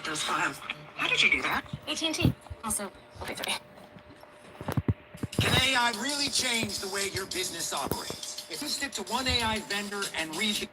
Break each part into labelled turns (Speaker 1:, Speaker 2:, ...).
Speaker 1: those files. How did you do that?
Speaker 2: AT&T. Also, LP3.
Speaker 3: Can AI really change the way your business operates? If you stick to one AI vendor and read the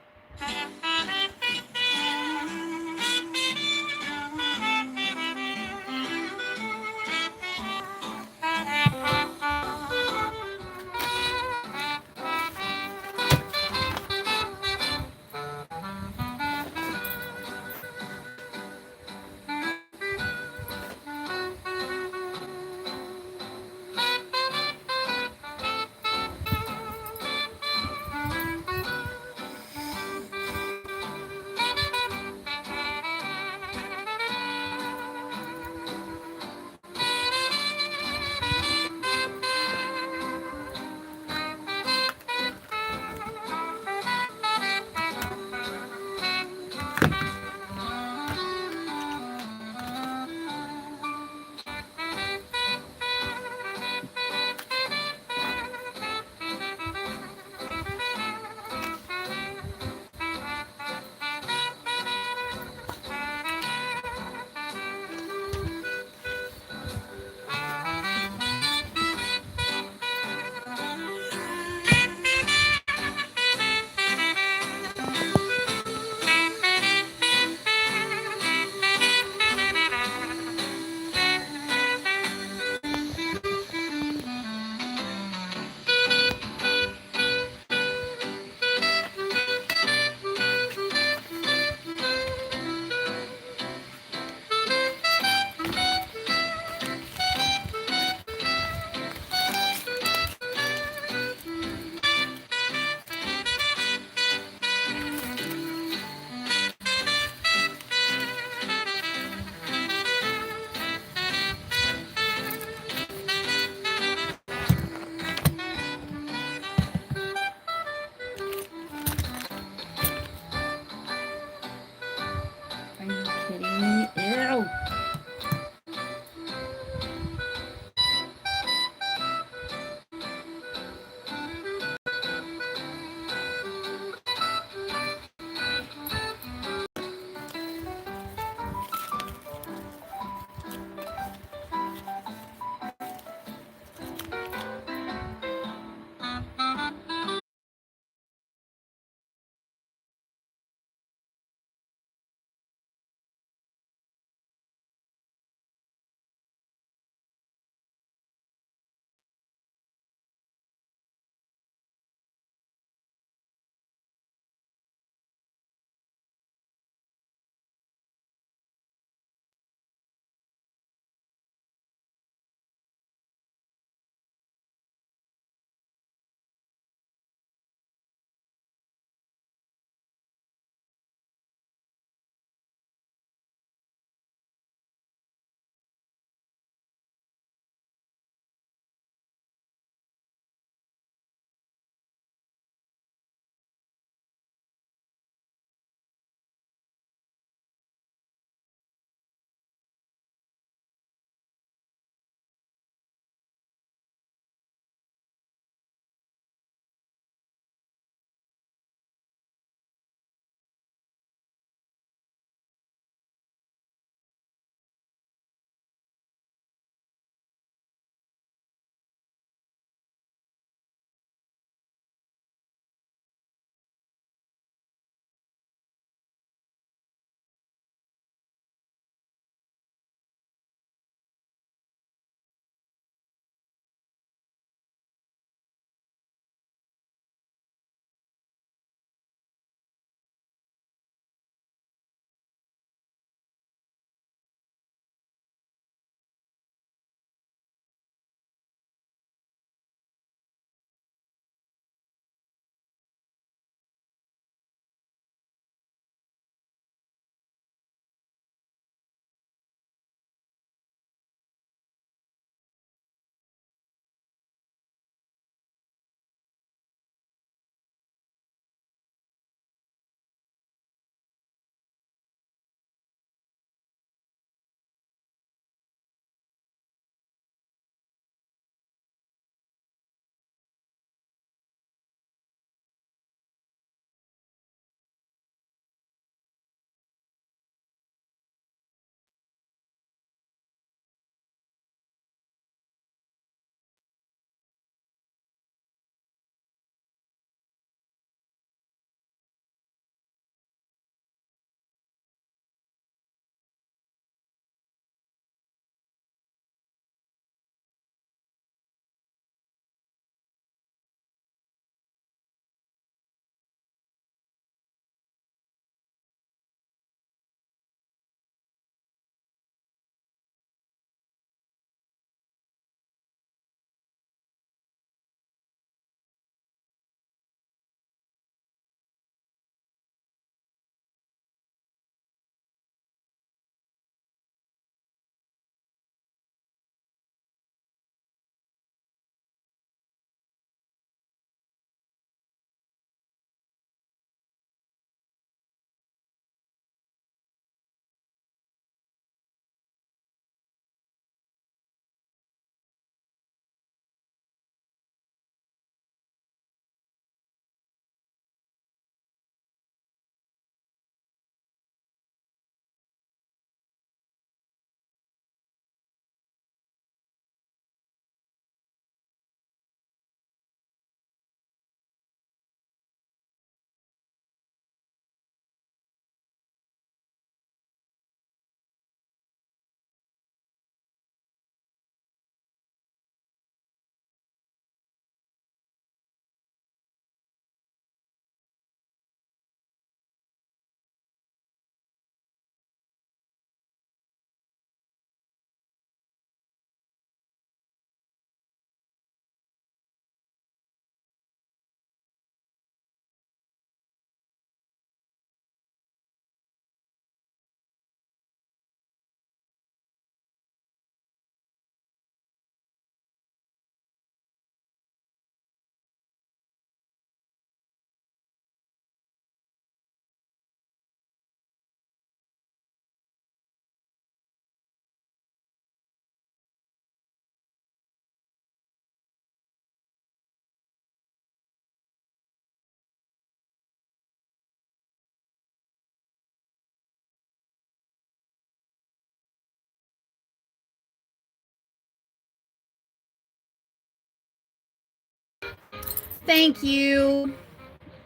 Speaker 4: Thank you.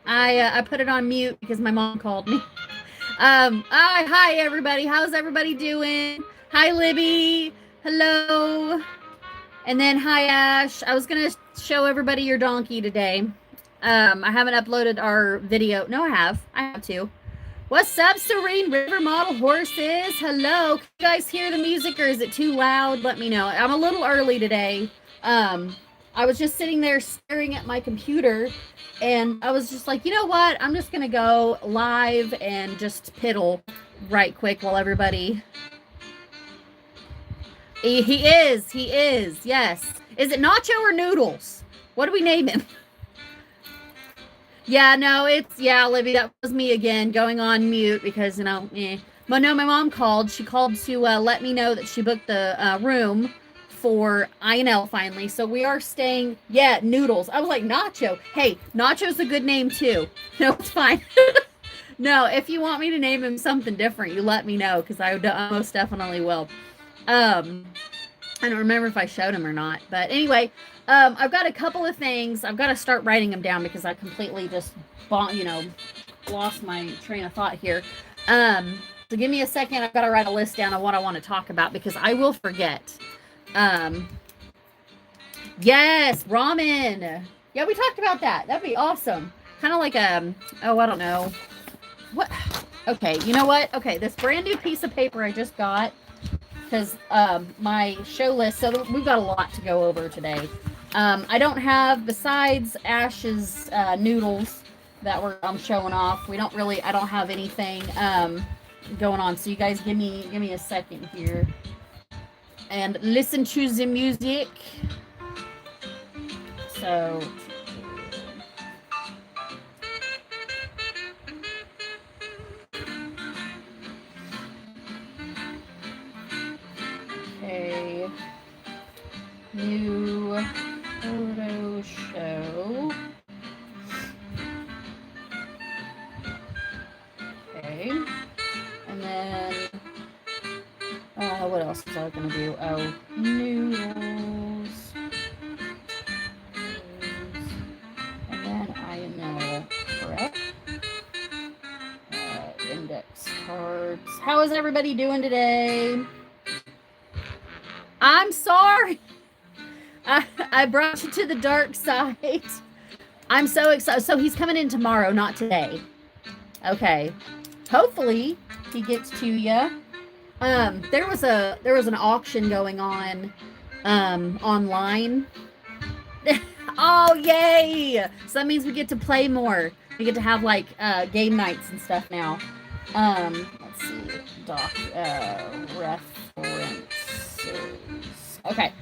Speaker 4: I put it on mute because my mom called me. Hi everybody. How's everybody doing? Hi Libby. Hello. And then hi Ash. I was gonna show everybody your donkey today. I haven't uploaded our video. No, I have to. What's up, Serene River Model Horses? Hello. Can you guys hear the music or is it too loud? Let me know. I'm a little early today. I was just sitting there staring at my computer and I was just like, you know what? I'm just going to go live and just piddle right quick while everybody... He is. Yes. Is it Nacho or Noodles? What do we name him? Yeah, no, Libby, that was me again, going on mute because, But no, my mom called. She called to let me know that she booked the room for INL finally. So we are staying, Noodles. I was like, Nacho. Hey, Nacho's a good name too. No, it's fine. No, if you want me to name him something different, you let me know because I most definitely will. I don't remember if I showed him or not. But anyway, I've got a couple of things. I've got to start writing them down because I completely just, lost my train of thought here. So give me a second. I've got to write a list down of what I want to talk about because I will forget. Yes, ramen. Yeah, we talked about that. That'd be awesome. Kind of like I don't know. What? Okay, you know what? Okay, this brand new piece of paper I just got because my show list, so we've got a lot to go over today. I don't have, besides Ash's noodles that I'm showing off, I don't have anything going on. So you guys give me a second here and listen to the music. So okay, new photo show. Okay, and then what else was I gonna do? Oh, noodles. And then I know, correct? Index cards. How is everybody doing today? I'm sorry. I brought you to the dark side. I'm so excited. So he's coming in tomorrow, not today. Okay. Hopefully he gets to you. There was an auction going on online. Oh, yay! So that means we get to play more. We get to have like game nights and stuff now. Let's see. References. Okay.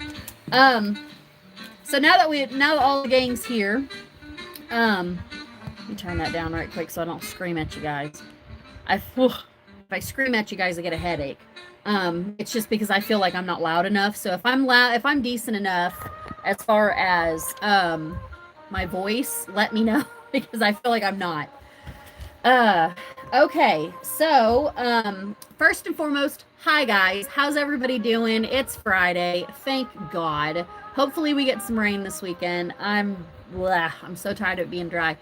Speaker 4: So now that all the gang's here, let me turn that down right quick so I don't scream at you guys. If I scream at you guys, I get a headache. It's just because I feel like I'm not loud enough. So if I'm decent enough as far as my voice, let me know because I feel like I'm not. Okay, so first and foremost, hi guys, how's everybody doing? It's Friday, thank God. Hopefully we get some rain this weekend. I'm so tired of it being dry.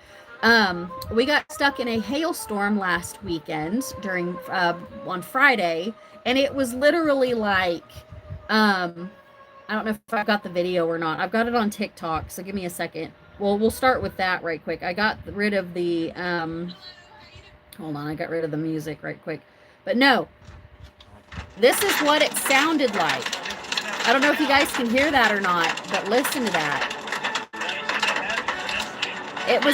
Speaker 4: We got stuck in a hailstorm last weekend on Friday, and it was literally like, I don't know if I've got the video or not. I've got it on TikTok, so give me a second. Well, we'll start with that right quick. I got rid of the, hold on, I got rid of the music right quick. But no, this is what it sounded like. I don't know if you guys can hear that or not, but listen to that. It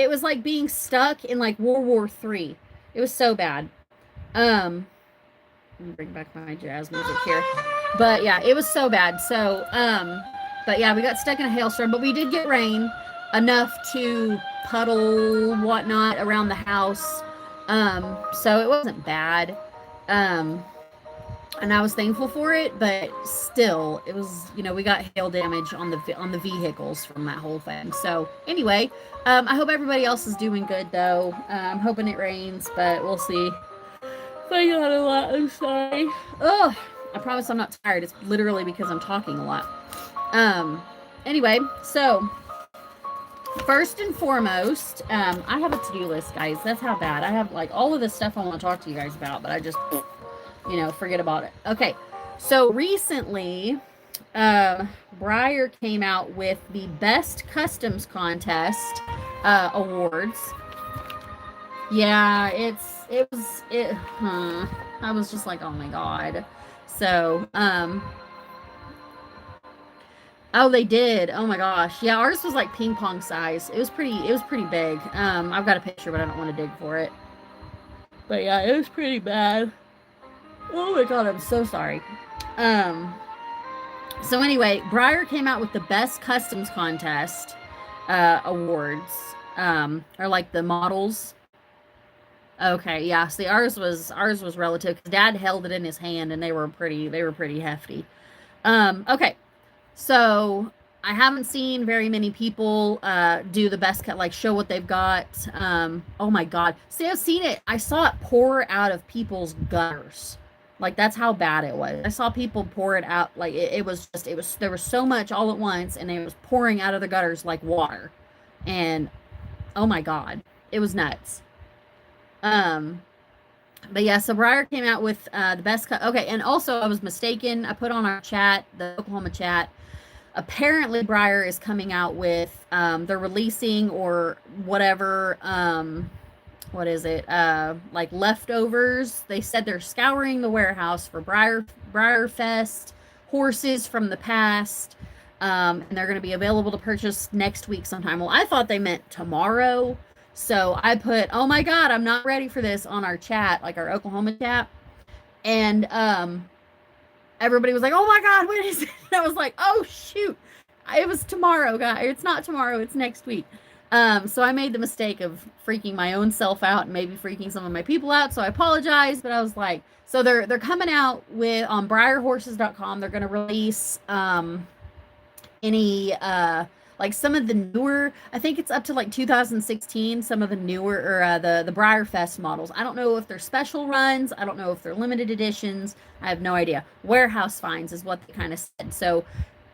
Speaker 4: was like being stuck in like World War III. It was so bad. Let me bring back my jazz music here. But yeah, it was so bad. So, but yeah, we got stuck in a hailstorm, but we did get rain enough to puddle whatnot around the house. So it wasn't bad. And I was thankful for it, but still, it was, we got hail damage on the vehicles from that whole thing. So anyway, I hope everybody else is doing good though. I'm hoping it rains, but we'll see. Thank God a lot. I'm sorry. Oh, I promise I'm not tired. It's literally because I'm talking a lot. Anyway, so first and foremost, I have a to-do list, guys. That's how bad. I have like all of this stuff I want to talk to you guys about, but I just, forget about it. Okay. So recently, Breyer came out with the Best Customs Contest awards. Yeah, I was just like, oh my God. So, oh, they did. Oh my gosh. Yeah, ours was like ping pong size. It was pretty big. I've got a picture, but I don't want to dig for it. But yeah, it was pretty bad. Oh my God, I'm so sorry. So anyway, Breyer came out with the Best Customs Contest awards, or like the models. Okay, yeah. See, ours was relative because Dad held it in his hand, and they were pretty hefty. Okay, so I haven't seen very many people do the best cut, like show what they've got. Oh my God, see, I've seen it. I saw it pour out of people's gutters. Like, that's how bad it was. I saw people pour it out. Like, it was there was so much all at once, and it was pouring out of the gutters like water. And, oh my God, it was nuts. But yeah, so Breyer came out with the best cut. Okay, and also I was mistaken. I put on our chat, the Oklahoma chat. Apparently, Breyer is coming out with, they're releasing or whatever, what is it? Like leftovers. They said they're scouring the warehouse for Breyer Fest horses from the past, and they're going to be available to purchase next week sometime. Well, I thought they meant tomorrow, so I put, "Oh my God, I'm not ready for this" on our chat, like our Oklahoma chat, and everybody was like, "Oh my God, when is it?" And I was like, "Oh shoot, it was tomorrow, guys. It's not tomorrow. It's next week." So I made the mistake of freaking my own self out and maybe freaking some of my people out. So I apologize, but I was like, so they're coming out with on BreyerHorses.com. They're going to release any like some of the newer. I think it's up to like 2016. Some of the newer or the Breyer Fest models. I don't know if they're special runs. I don't know if they're limited editions. I have no idea. Warehouse finds is what they kind of said. So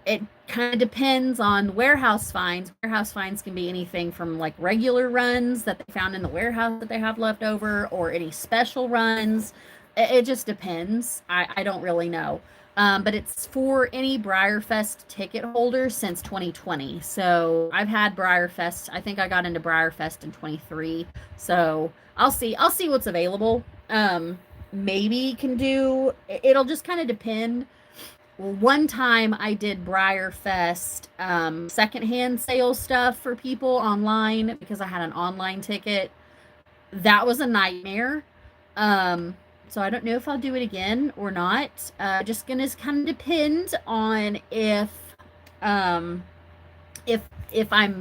Speaker 4: it kind of depends on warehouse finds. Warehouse finds can be anything from like regular runs that they found in the warehouse that they have left over, or any special runs. It just depends. I don't really know. But it's for any Breyer Fest ticket holder since 2020. So I've had Breyer Fest. I think I got into Breyer Fest in 23. So I'll see what's available. Maybe can do, it'll just kind of depend. One time I did Breyer Fest secondhand sales stuff for people online because I had an online ticket. That was a nightmare. So I don't know if I'll do it again or not. Just gonna kind of depend on if I'm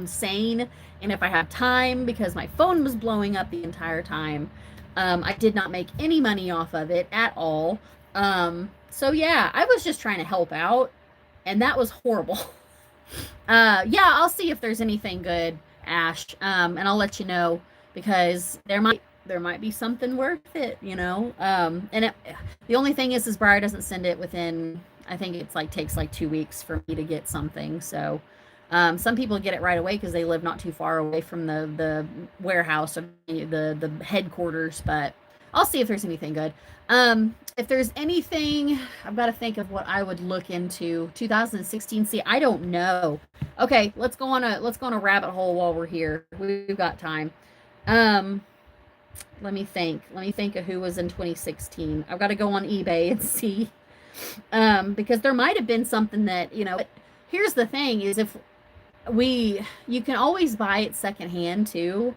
Speaker 4: sane and if I have time, because my phone was blowing up the entire time. I did not make any money off of it at all. So yeah, I was just trying to help out, and that was horrible. Yeah, I'll see if there's anything good, Ash, and I'll let you know, because there might be something worth it, and the only thing is Breyer doesn't send it within, I think it's like takes like 2 weeks for me to get something. So some people get it right away because they live not too far away from the warehouse or the headquarters, but I'll see if there's anything good. If there's anything, I've got to think of what I would look into. 2016. See, I don't know. Okay, let's go on a rabbit hole while we're here. We've got time. Let me think of who was in 2016. I've got to go on eBay and see. Because there might have been something that, here's the thing is you can always buy it secondhand too.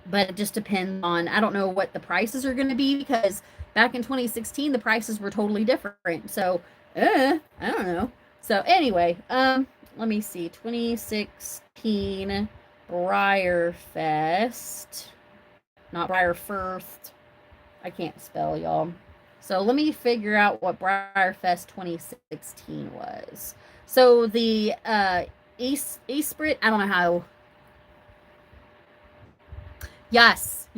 Speaker 4: But it just depends on, I don't know what the prices are going to be, because back in 2016, the prices were totally different. So, I don't know. So anyway, let me see, 2016 Breyer Fest, not Breyer First. I can't spell, y'all. So let me figure out what Breyer Fest 2016 was. So the Esprit, I don't know how. Yes.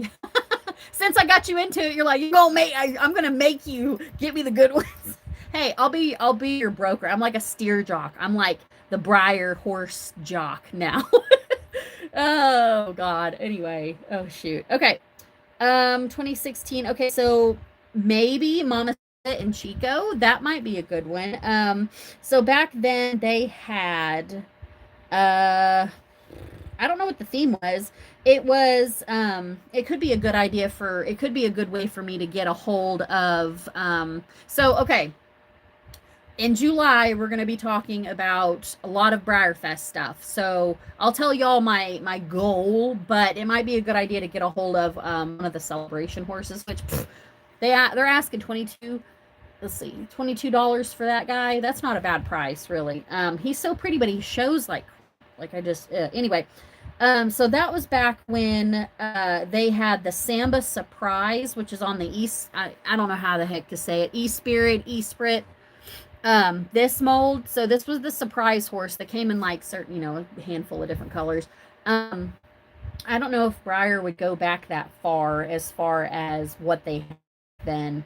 Speaker 4: Since I got you into it, you're like, I'm gonna make you get me the good ones. Hey, I'll be your broker. I'm like a steer jock. I'm like the Briar horse jock now. Oh God. Anyway, oh shoot. Okay. 2016. Okay, so maybe Mama and Chico. That might be a good one. So back then they had I don't know what the theme was. It was it could be a good idea for it could be a good way for me to get a hold of so okay. In July, we're going to be talking about a lot of Briarfest stuff. So I'll tell y'all my goal, but it might be a good idea to get a hold of one of the celebration horses, which they're asking $22 for that guy. That's not a bad price, really. He's so pretty, but he shows like I just anyway. So that was back when they had the Samba Surprise, which is on the East. I don't know how the heck to say it. Esprit. This mold. So this was the surprise horse that came in like certain, a handful of different colors. I don't know if Briar would go back that far as what they had then.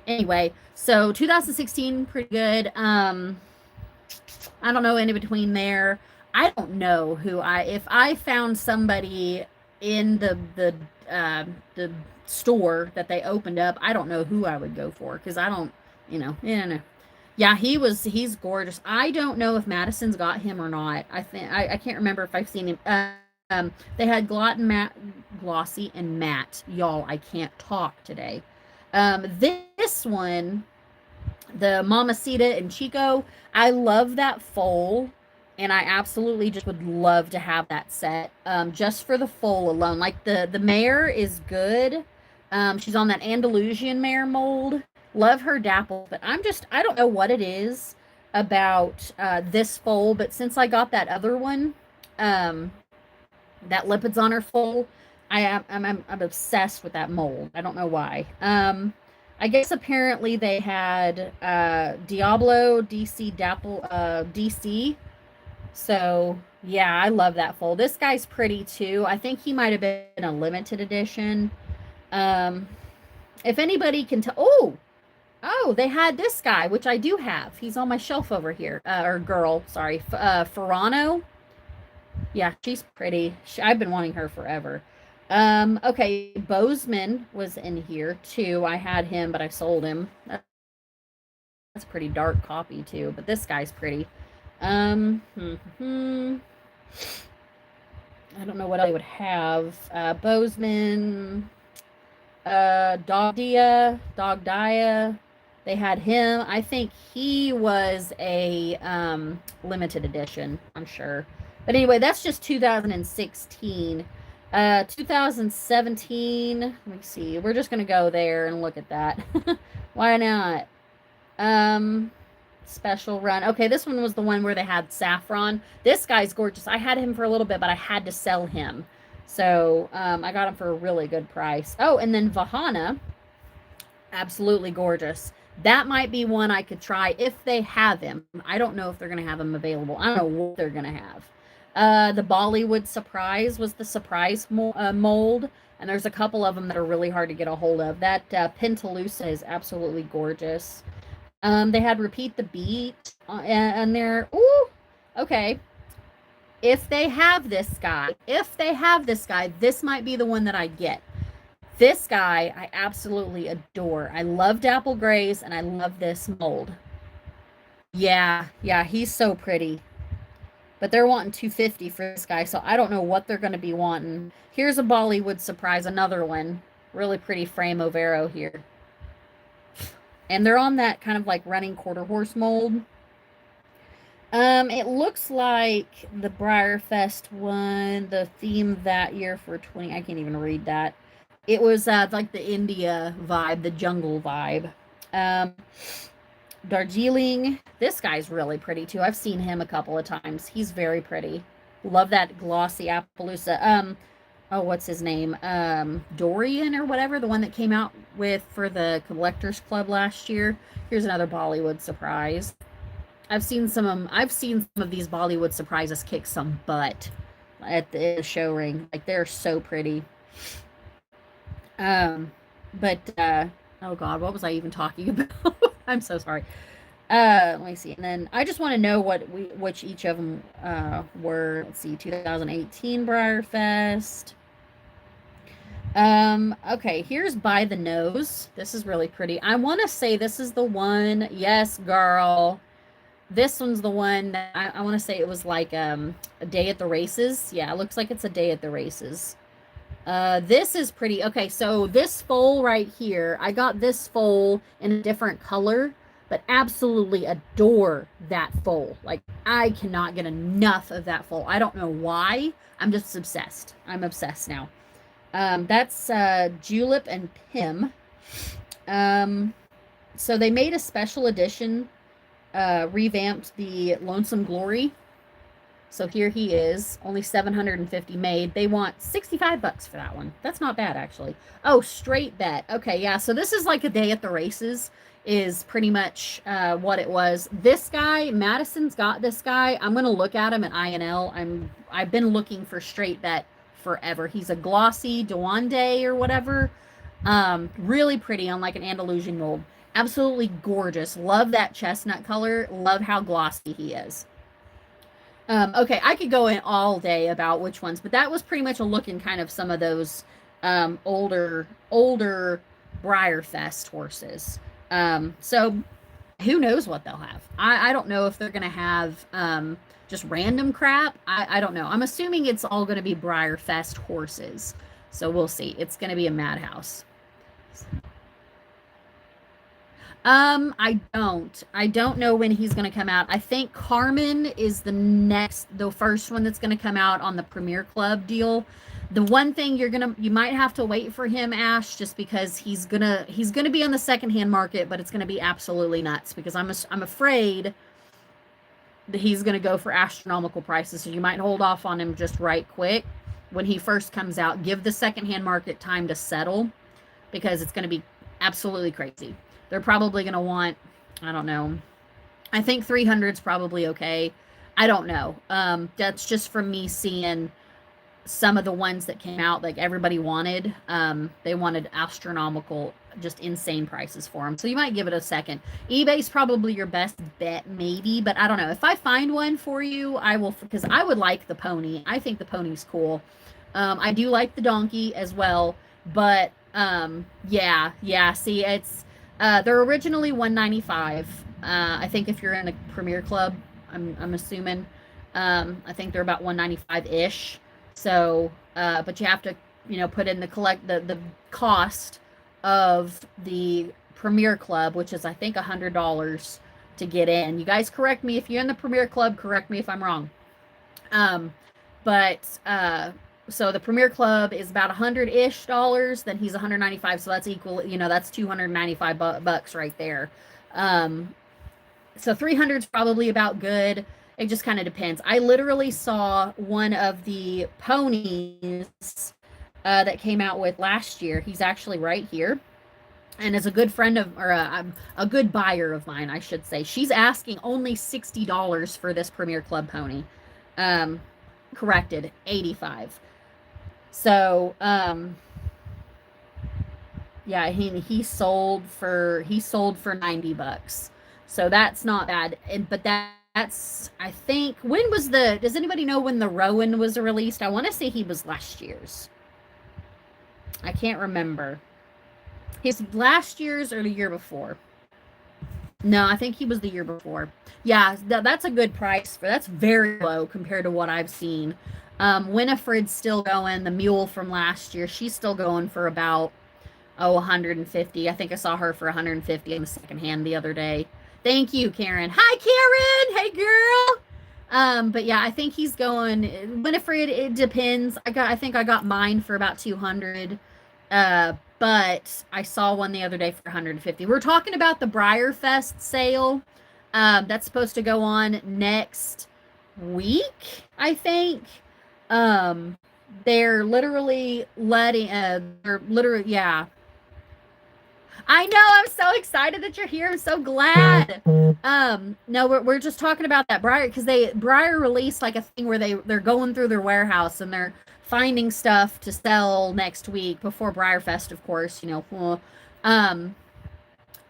Speaker 4: Anyway, so 2016, pretty good. I don't know in between there. I don't know if I found somebody in the store that they opened up, I don't know who I would go for because I don't, Yeah, he's gorgeous. I don't know if Madison's got him or not. I can't remember if I've seen him. They had Glossy and Matt. Y'all, I can't talk today. This one, the Mamacita and Chico, I love that foal. And I absolutely just would love to have that set just for the foal alone. Like the mare is good. She's on that Andalusian mare mold. Love her dapple, but I don't know what it is about this foal. But since I got that other one, that lipids on her foal, I'm obsessed with that mold. I don't know why. I guess apparently they had Diablo DC Dapple DC. So, yeah, I love that foal. This guy's pretty, too. I think he might have been a limited edition. If anybody can tell... Oh, they had this guy, which I do have. He's on my shelf over here. Or girl, sorry. Ferrano. Yeah, she's pretty. I've been wanting her forever. Okay, Bozeman was in here, too. I had him, but I sold him. That's a pretty dark copy, too. But this guy's pretty. I don't know what I would have. Bozeman, Dogdia. They had him. I think he was a limited edition, I'm sure. But anyway, that's just 2016. 2017, let me see. We're just going to go there and look at that. Why not? Special run. Okay, this one was the one where they had Saffron. This guy's gorgeous. I had him for a little bit, but I had to sell him. So, I got him for a really good price. Oh, and then Vahana. Absolutely gorgeous. That might be one I could try if they have him. I don't know if they're going to have him available. I don't know what they're going to have. The Bollywood Surprise was the surprise mold. And there's a couple of them that are really hard to get a hold of. That Pentaloosa is absolutely gorgeous. They had Repeat the Beat and they're, okay. If they have this guy, this might be the one that I get. This guy, I absolutely adore. I love Dapple Grays and I love this mold. Yeah, he's so pretty. But they're wanting $250 for this guy, so I don't know what they're going to be wanting. Here's a Bollywood Surprise, another one. Really pretty frame Overo here. And they're on that kind of like running quarter horse mold. It looks like the Briarfest one, the theme that year for I can't even read that. It was like the India vibe, the jungle vibe. Darjeeling. This guy's really pretty too. I've seen him a couple of times. He's very pretty. Love that glossy Appaloosa. What's his name? Dorian or whatever, the one that came out for the Collectors Club last year. Here's another Bollywood Surprise. I've seen some of these Bollywood Surprises kick some butt at the show ring. Like, they're so pretty. Oh God, what was I even talking about? I'm so sorry. Let me see. And then I just want to know which each of them were. Let's see, 2018 Briarfest. Okay, here's By the Nose. This is really pretty. I want to say this is the one. Yes, girl. This one's the one that I want to say it was like a day at the races. Yeah, it looks like it's a day at the races. This is pretty. Okay, so this foal right here, I got this foal in a different color, but absolutely adore that foal. Like, I cannot get enough of that foal. I don't know why. I'm just obsessed. I'm obsessed now. That's Julep and Pim. So they made a special edition, revamped the Lonesome Glory. So here he is, only 750 made. They want $65 for that one. That's not bad, actually. Oh, Straight Bet. Okay, yeah, so this is like a day at the races is pretty much what it was. This guy, Madison's got this guy. I'm going to look at him at INL. I've been looking for Straight Bet forever. He's a glossy Dewande or whatever. Really pretty on like an Andalusian mold. Absolutely gorgeous. Love that chestnut color. Love how glossy he is. Okay, I could go in all day about which ones, but that was pretty much a look in kind of some of those older Briarfest horses. So who knows what they'll have. I don't know if they're going to have just random crap. I don't know. I'm assuming it's all going to be Briarfest horses. So we'll see. It's going to be a madhouse. I don't know when he's going to come out. I think Carmen is the first one that's going to come out on the Premier Club deal. The one thing you might have to wait for him, Ash, just because he's gonna be on the secondhand market, but it's gonna be absolutely nuts because I'm afraid that he's gonna go for astronomical prices. So you might hold off on him just right quick when he first comes out. Give the secondhand market time to settle because it's gonna be absolutely crazy. They're probably gonna want, I don't know. I think 300 is probably okay. I don't know. That's just from me seeing some of the ones that came out, like everybody wanted. They wanted astronomical, just insane prices for them. So you might give it a second. eBay's probably your best bet, maybe, but I don't know. If I find one for you, I will, because I would like the pony. I think the pony's cool. I do like the donkey as well, but yeah. See, it's they're originally $195. I think if you're in a Premier Club, I'm assuming. I think they're about $195-ish. So, but you have to, put in the cost of the Premier Club, which is I think $100 to get in. You guys correct me if you're in the Premier Club. Correct me if I'm wrong. So the Premier Club is about $100-ish. Then he's $195. So that's equal. That's $295 right there. So 300 is probably about good. It just kind of depends. I literally saw one of the ponies that came out with last year. He's actually right here. And as a good friend of, or a good buyer of mine, I should say. She's asking only $60 for this Premier Club pony. Corrected, $85. So, yeah, he sold for $90. So that's not bad. But that's, I think, does anybody know when the Rowan was released? I want to say he was last year's. I can't remember. His last year's or the year before. No, I think he was the year before. Yeah, that's a good price. That's very low compared to what I've seen. Winifred's still going. The mule from last year, she's still going for about, 150. I think I saw her for 150 in the second hand the other day. Thank you, Karen. Hi, Karen. Hey, girl. But yeah, I think he's going. Winifred, it depends. I think I got mine for about 200. But I saw one the other day for 150. We're talking about the Briarfest sale. That's supposed to go on next week, I think. They're literally yeah. I know, I'm so excited that you're here. I'm so glad. No, we're just talking about that Briar, because Briar released like a thing where they're going through their warehouse and they're finding stuff to sell next week before Briarfest, of course,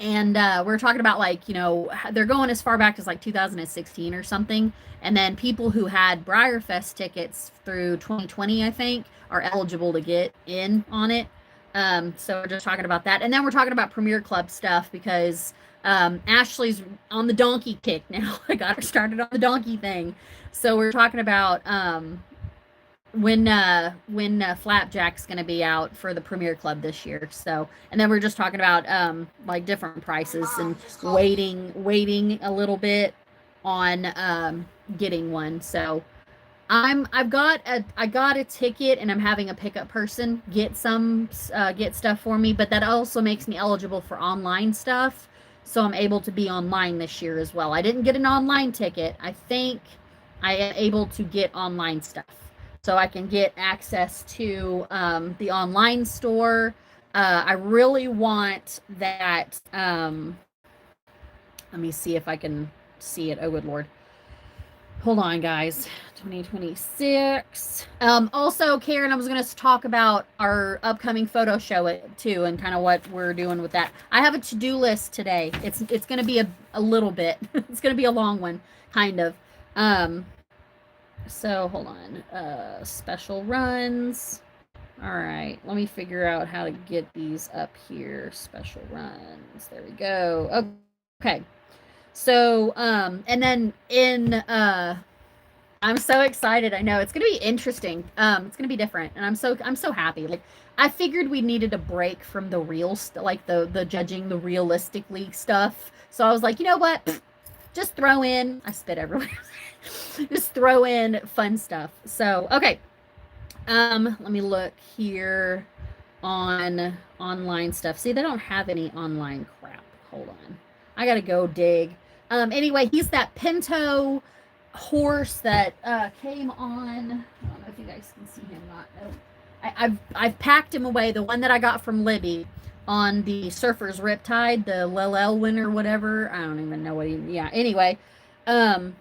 Speaker 4: And we're talking about, like, you know, they're going as far back as like 2016 or something. And then people who had BreyerFest tickets through 2020, I think, are eligible to get in on it. So we're just talking about that. And then we're talking about Premier Club stuff because Ashley's on the donkey kick now. I got her started on the donkey thing. So we're talking about when Flapjack's going to be out for the Premier Club this year. So, and then we're just talking about like different prices and waiting a little bit on getting one. So I got a ticket, and I'm having a pickup person get stuff for me, but that also makes me eligible for online stuff. So I'm able to be online this year as well. I didn't get an online ticket. I think I am able to get online stuff. So I can get access to the online store. I really want that. Let me see if I can see it. Oh, good Lord. Hold on, guys. 2026. Also, Karen, I was going to talk about our upcoming photo show too, and kind of what we're doing with that. I have a to-do list today. It's going to be a little bit. It's going to be a long one, kind of. So hold on. Special runs. All right, let me figure out how to get these up here. Special runs. There we go. Okay. So, and then I'm so excited. I know it's going to be interesting. It's going to be different, and I'm so happy. Like, I figured we needed a break from the real like the judging the realistically stuff. So I was like, you know what? Just throw in. I spit everywhere. Just throw in fun stuff. So, okay. Let me look here on online stuff. See, they don't have any online crap. Hold on. I gotta go dig. Anyway, he's that Pinto horse that came on. I don't know if you guys can see him or not. I've packed him away. The one that I got from Libby on the Surfer's Riptide, the Lelwyn or whatever. I don't even know what he. Yeah. Anyway, oh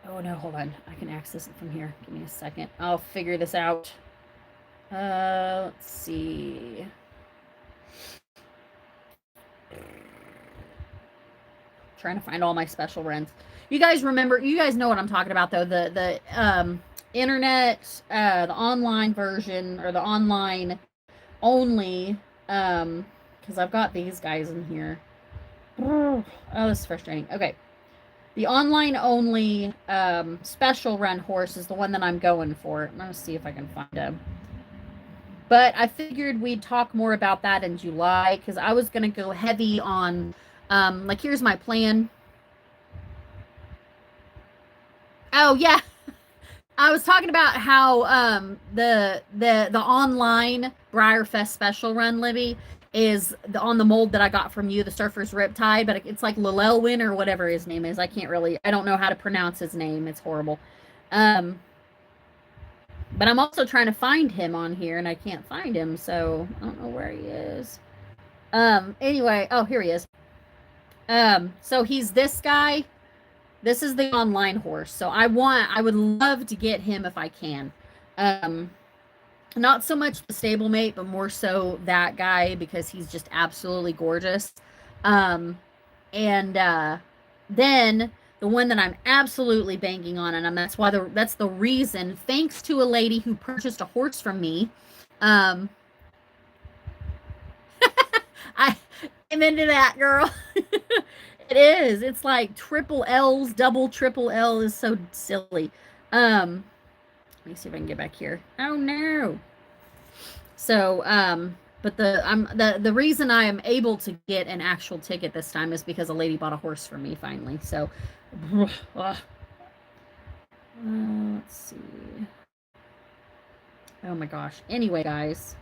Speaker 4: no, hold on. I can access it from here. Give me a second. I'll figure this out. Let's see. Trying to find all my special runs. You guys remember, you guys know what I'm talking about though. The internet, the online version, or the online only, because I've got these guys in here. Oh, this is frustrating. Okay. The online only special run horse is the one that I'm going for. I'm going to see if I can find him. But I figured we'd talk more about that in July, because I was going to go heavy on, like, here's my plan. Oh, yeah. I was talking about how the online BreyerFest special run, Libby, is on the mold that I got from you, the Surfer's Riptide, but it's like Lelwyn or whatever his name is. I don't know how to pronounce his name. It's horrible. But I'm also trying to find him on here, and I can't find him, so I don't know where he is. Anyway, oh, here he is. So he's this guy. This is the online horse. So I would love to get him if I can. Not so much the stablemate, but more so that guy, because he's just absolutely gorgeous. And then the one that I'm absolutely banking on, and that's the reason, thanks to a lady who purchased a horse from me. I'm into that, girl. It is. It's like triple L's, double triple L is so silly. Let me see if I can get back here. Oh no. So, but the reason I am able to get an actual ticket this time is because a lady bought a horse for me finally. So, let's see. Oh my gosh. Anyway, guys,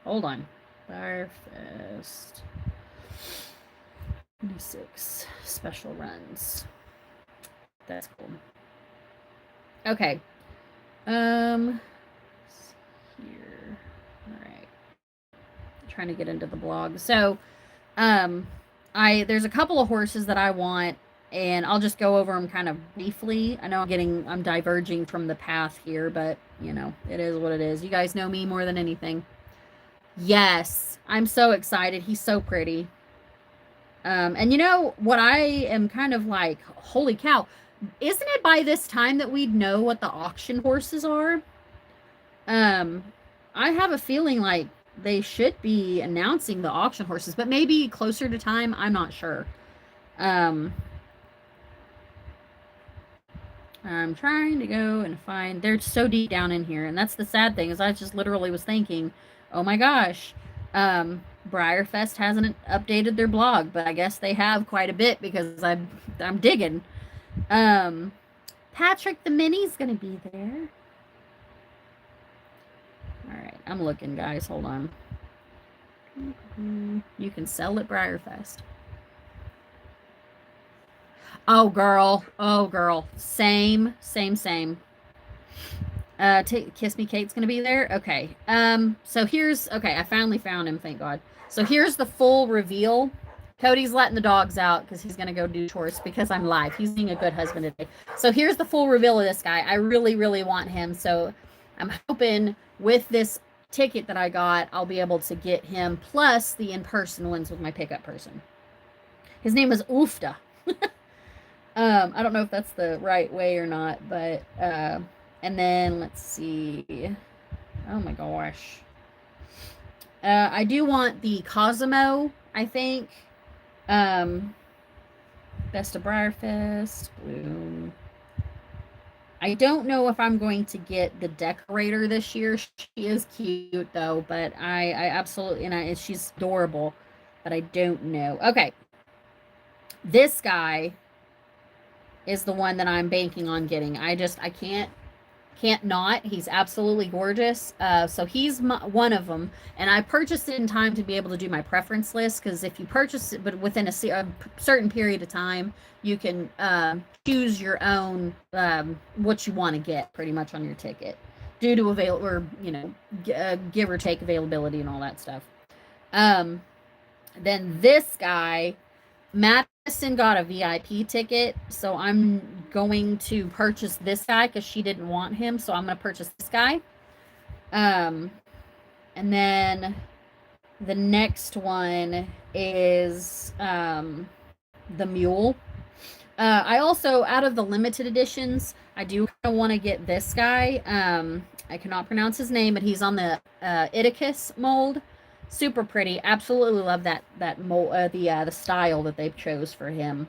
Speaker 4: hold on. BreyerFest 26 special runs. That's cool. Okay. Here. All right. Trying to get into the blog. So, there's a couple of horses that I want and I'll just go over them kind of briefly. I know I'm diverging from the path here, but you know, it is what it is. You guys know me more than anything. Yes, I'm so excited. He's so pretty. And you know what I am kind of like, holy cow, isn't it by this time that we'd know what the auction horses are? I have a feeling like they should be announcing the auction horses, but maybe closer to time. I'm not sure. I'm trying to go and find, they're so deep down in here. And that's the sad thing, is I just literally was thinking, oh my gosh, Briarfest hasn't updated their blog, but I guess they have quite a bit because I'm digging. Patrick the Mini's gonna be there. All right, I'm looking, guys. Hold on. You can sell at Briarfest. Oh, girl. Oh, girl. Same. Kiss Me Kate's gonna be there. Okay. So here's, okay, I finally found him, thank God. So here's the full reveal. Cody's letting the dogs out because he's gonna go do chores because I'm live. He's being a good husband today. So here's the full reveal of this guy. I really, really want him. So I'm hoping with this ticket that I got, I'll be able to get him plus the in-person ones with my pickup person. His name is Oofta. I don't know if that's the right way or not, but and then let's see. Oh my gosh. I do want the Cosimo, I think. Best of Briarfest, Bloom. I don't know if I'm going to get the decorator this year. She is cute though, but I absolutely, and she's adorable, but I don't know. Okay. This guy is the one that I'm banking on getting. I can't not. He's absolutely gorgeous. So he's one of them, and I purchased it in time to be able to do my preference list, because if you purchase it but within a certain period of time, you can choose your own what you want to get pretty much on your ticket due to give or take availability and all that stuff. Then this guy, Madison, got a VIP ticket, so I'm going to purchase this guy because she didn't want him, so I'm going to purchase this guy. And then the next one is the mule. I also, out of the limited editions, I do kind of want to get this guy. I cannot pronounce his name, but he's on the Iticus mold. Super pretty. Absolutely love that mold, the style that they chose for him.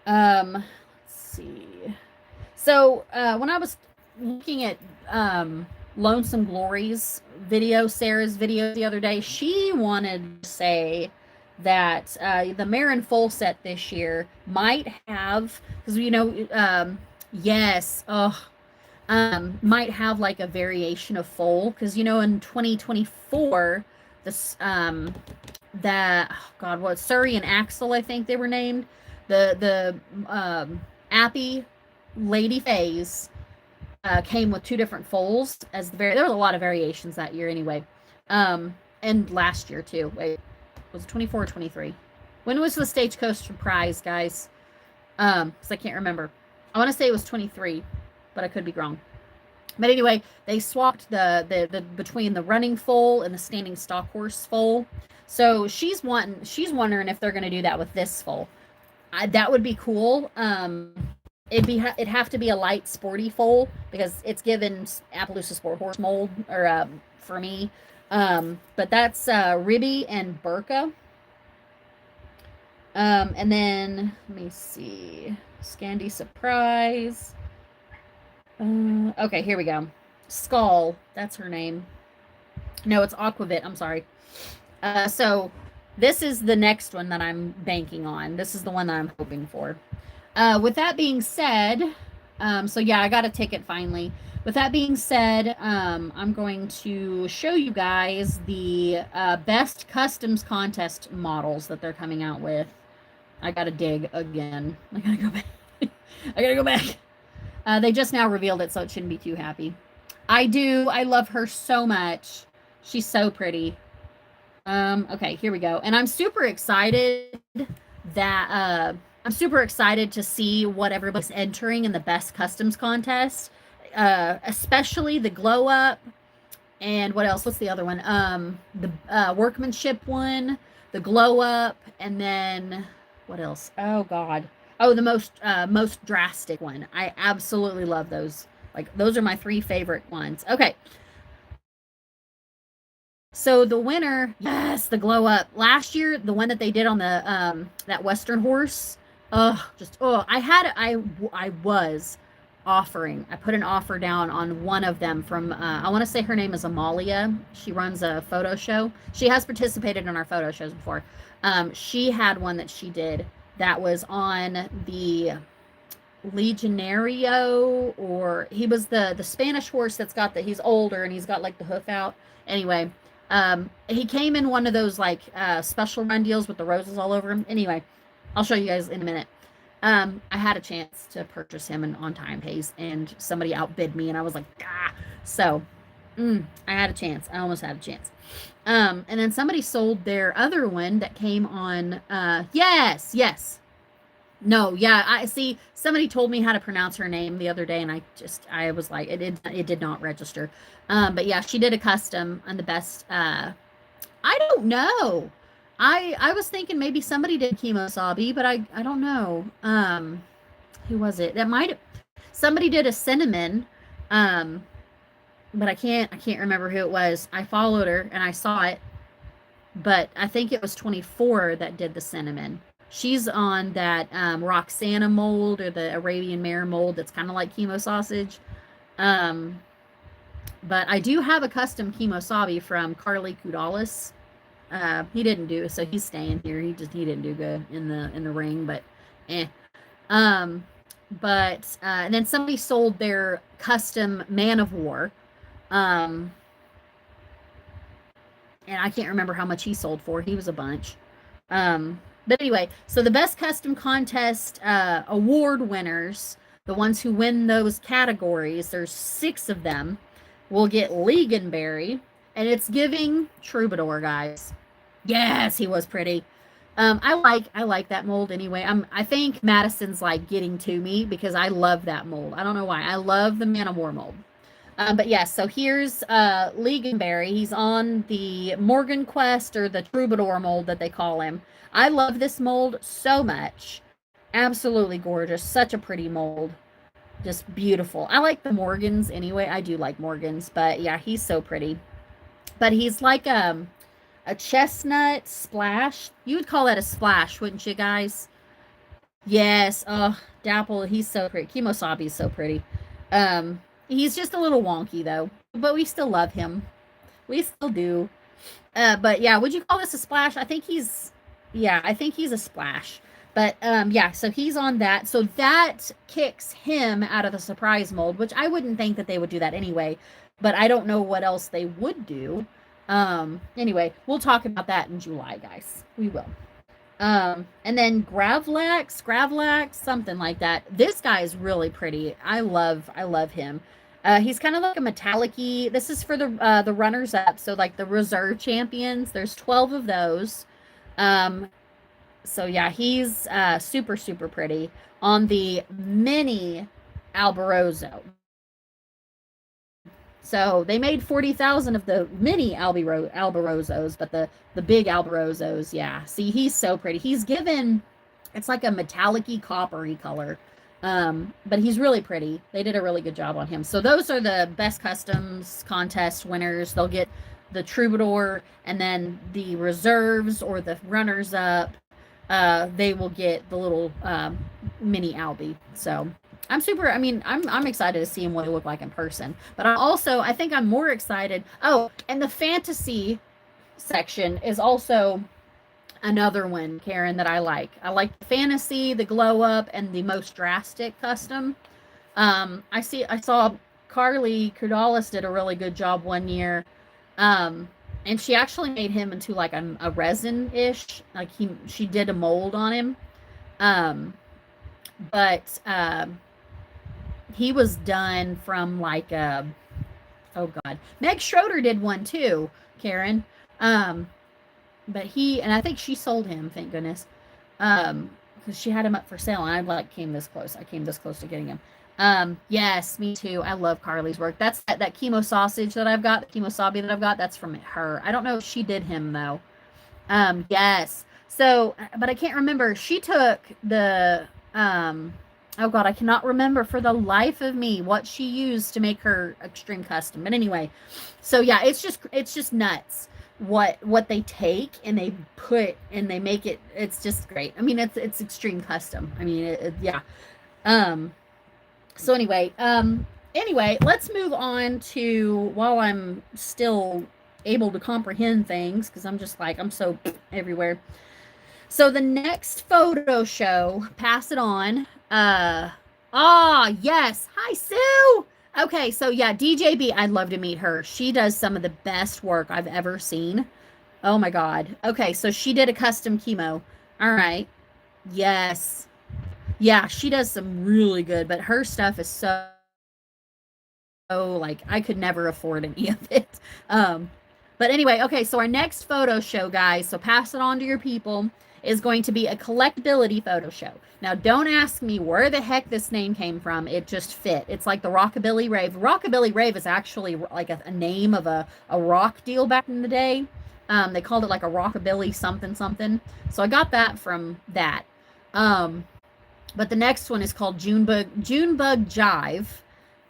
Speaker 4: Let's see. So when I was looking at Lonesome Glory's video, Sarah's video the other day, she wanted to say that the Marin Foal set this year might have, because yes, might have like a variation of foal, because in 2024 this Surrey and Axel, I think they were named, the Appy Lady Fays came with two different foals as there was a lot of variations that year anyway, and last year too. Wait, was it 24 or 23? When was the Stagecoach prize, guys? Because I can't remember. I want to say it was 23, but I could be wrong. But anyway, they swapped the between the running foal and the standing stock horse foal. So she's wondering if they're going to do that with this foal. That would be cool. It'd have to be a light sporty foal because it's given Appaloosa Sport Horse mold or for me. But that's Ribby and Burka. And then let me see. Scandi Surprise. Okay, here we go. Skull, that's her name. No, it's Aquavit. I'm sorry. So this is the next one that I'm banking on. This is the one that I'm hoping for. With that being said, so yeah, I got a ticket finally. With that being said, I'm going to show you guys the best customs contest models that they're coming out with. I gotta dig again. I gotta go back. I gotta go back. They just now revealed it, so it shouldn't be too happy. I love her so much. She's so pretty. Okay, here we go. And I'm super excited that I'm super excited to see what everybody's entering in the best customs contest, especially the glow up. And what else? What's the other one? The workmanship one, the glow up, and then what else? Oh God. Oh, the most drastic one. I absolutely love those. Like those are my 3 favorite ones. Okay. So the winner, yes, the glow up. Last year, the one that they did on the that Western horse. I was offering. I put an offer down on one of them from I want to say her name is Amalia. She runs a photo show. She has participated in our photo shows before. She had one that she did that was on the Legionario, or he was the Spanish horse that's got he's older and he's got like the hoof out. Anyway, he came in one of those like special run deals with the roses all over him. Anyway, I'll show you guys in a minute. I had a chance to purchase him in on time pays, and somebody outbid me, and I was like, ah. So, I had a chance. I almost had a chance. And then somebody sold their other one that came on. Yes. No, yeah. I see. Somebody told me how to pronounce her name the other day, and I was like, it did not register. But yeah, she did a custom on the best. I don't know. I was thinking maybe somebody did Kemosabe, but I don't know. Who was it? Somebody did a cinnamon. But I can't remember who it was. I followed her and I saw it, but I think it was 24 that did the cinnamon. She's on that Roxana mold, or the Arabian mare mold that's kind of like chemo sausage. But I do have a custom Kemosabe from Carly Kudalis. He didn't do it, so he's staying here. He didn't do good in the ring, but and then somebody sold their custom Man of War. And I can't remember how much he sold for. He was a bunch. But anyway, so the best custom contest award winners, the ones who win those categories, there's 6 of them, will get Leganberry, and it's giving Troubadour, guys. Yes, he was pretty. I like that mold anyway. I think Madison's like getting to me because I love that mold. I don't know why. I love the Man of War mold. But yes, so here's Leganberry. He's on the Morgan Quest, or the Troubadour mold that they call him. I love this mold so much. Absolutely gorgeous. Such a pretty mold. Just beautiful. I like the Morgans anyway. I do like Morgans, but yeah, he's so pretty. But he's like a chestnut splash. You would call that a splash, wouldn't you guys? Yes. Oh, Dapple, he's so pretty. Kemosabe is so pretty. He's just a little wonky though, but we still love him. We still do. But yeah, would you call this a splash? I think he's a splash. But yeah, so he's on that. So that kicks him out of the surprise mold, which I wouldn't think that they would do that anyway, but I don't know what else they would do. Anyway, we'll talk about that in July, guys. We will. And then Gravlax, something like that. This guy is really pretty. I love him. He's kind of like a metallic-y. This is for the runners up, so like the reserve champions. There's 12 of those. So yeah, he's super, super pretty on the mini Alborozo. So they made 40,000 of the mini Alborozos, but the big Alborozos, yeah. See, he's so pretty. He's given, it's like a metallic-y, coppery color. But he's really pretty. They did a really good job on him. So those are the best customs contest winners. They'll get the Troubadour, and then the reserves or the runners up, they will get the little mini Albie. So I'm excited to see him what he look like in person. But I think I'm more excited. Oh, and the fantasy section is also another one, Karen, that I like. I like the fantasy, the glow up, and the most drastic custom. I saw Carly Kudalis did a really good job one year. And she actually made him into like a resin-ish, like she did a mold on him. But he was done from like oh God, Meg Schroeder did one too, Karen. But and I think she sold him, thank goodness. because she had him up for sale, and I like came this close. I came this close to getting him. Yes, me too. I love Carly's work. That's that chemo sausage that I've got, the chemo sabi that I've got. That's from her. I don't know if she did him though. Yes. So, but I can't remember. She took the oh god, I cannot remember for the life of me what she used to make her extreme custom. But anyway, so yeah, it's just nuts what they take and they put and they make it. It's just great. I mean, it's extreme custom. I mean, yeah. So anyway, let's move on to, while I'm still able to comprehend things, because I'm just like, I'm so everywhere. So the next photo show, pass it on. Yes. Hi, Sue. Okay, so yeah, DJB, I'd love to meet her. She does some of the best work I've ever seen. Oh my God. Okay, so she did a custom chemo. All right. Yes. Yeah, she does some really good, but her stuff is so like I could never afford any of it. But anyway, okay, so our next photo show, guys, so pass it on to your people, is going to be a collectability photo show. Now, don't ask me where the heck this name came from. It just fit. It's like the Rockabilly Rave. Rockabilly Rave is actually like a name of a rock deal back in the day. They called it like a Rockabilly something something. So I got that from that. But the next one is called Junebug Jive.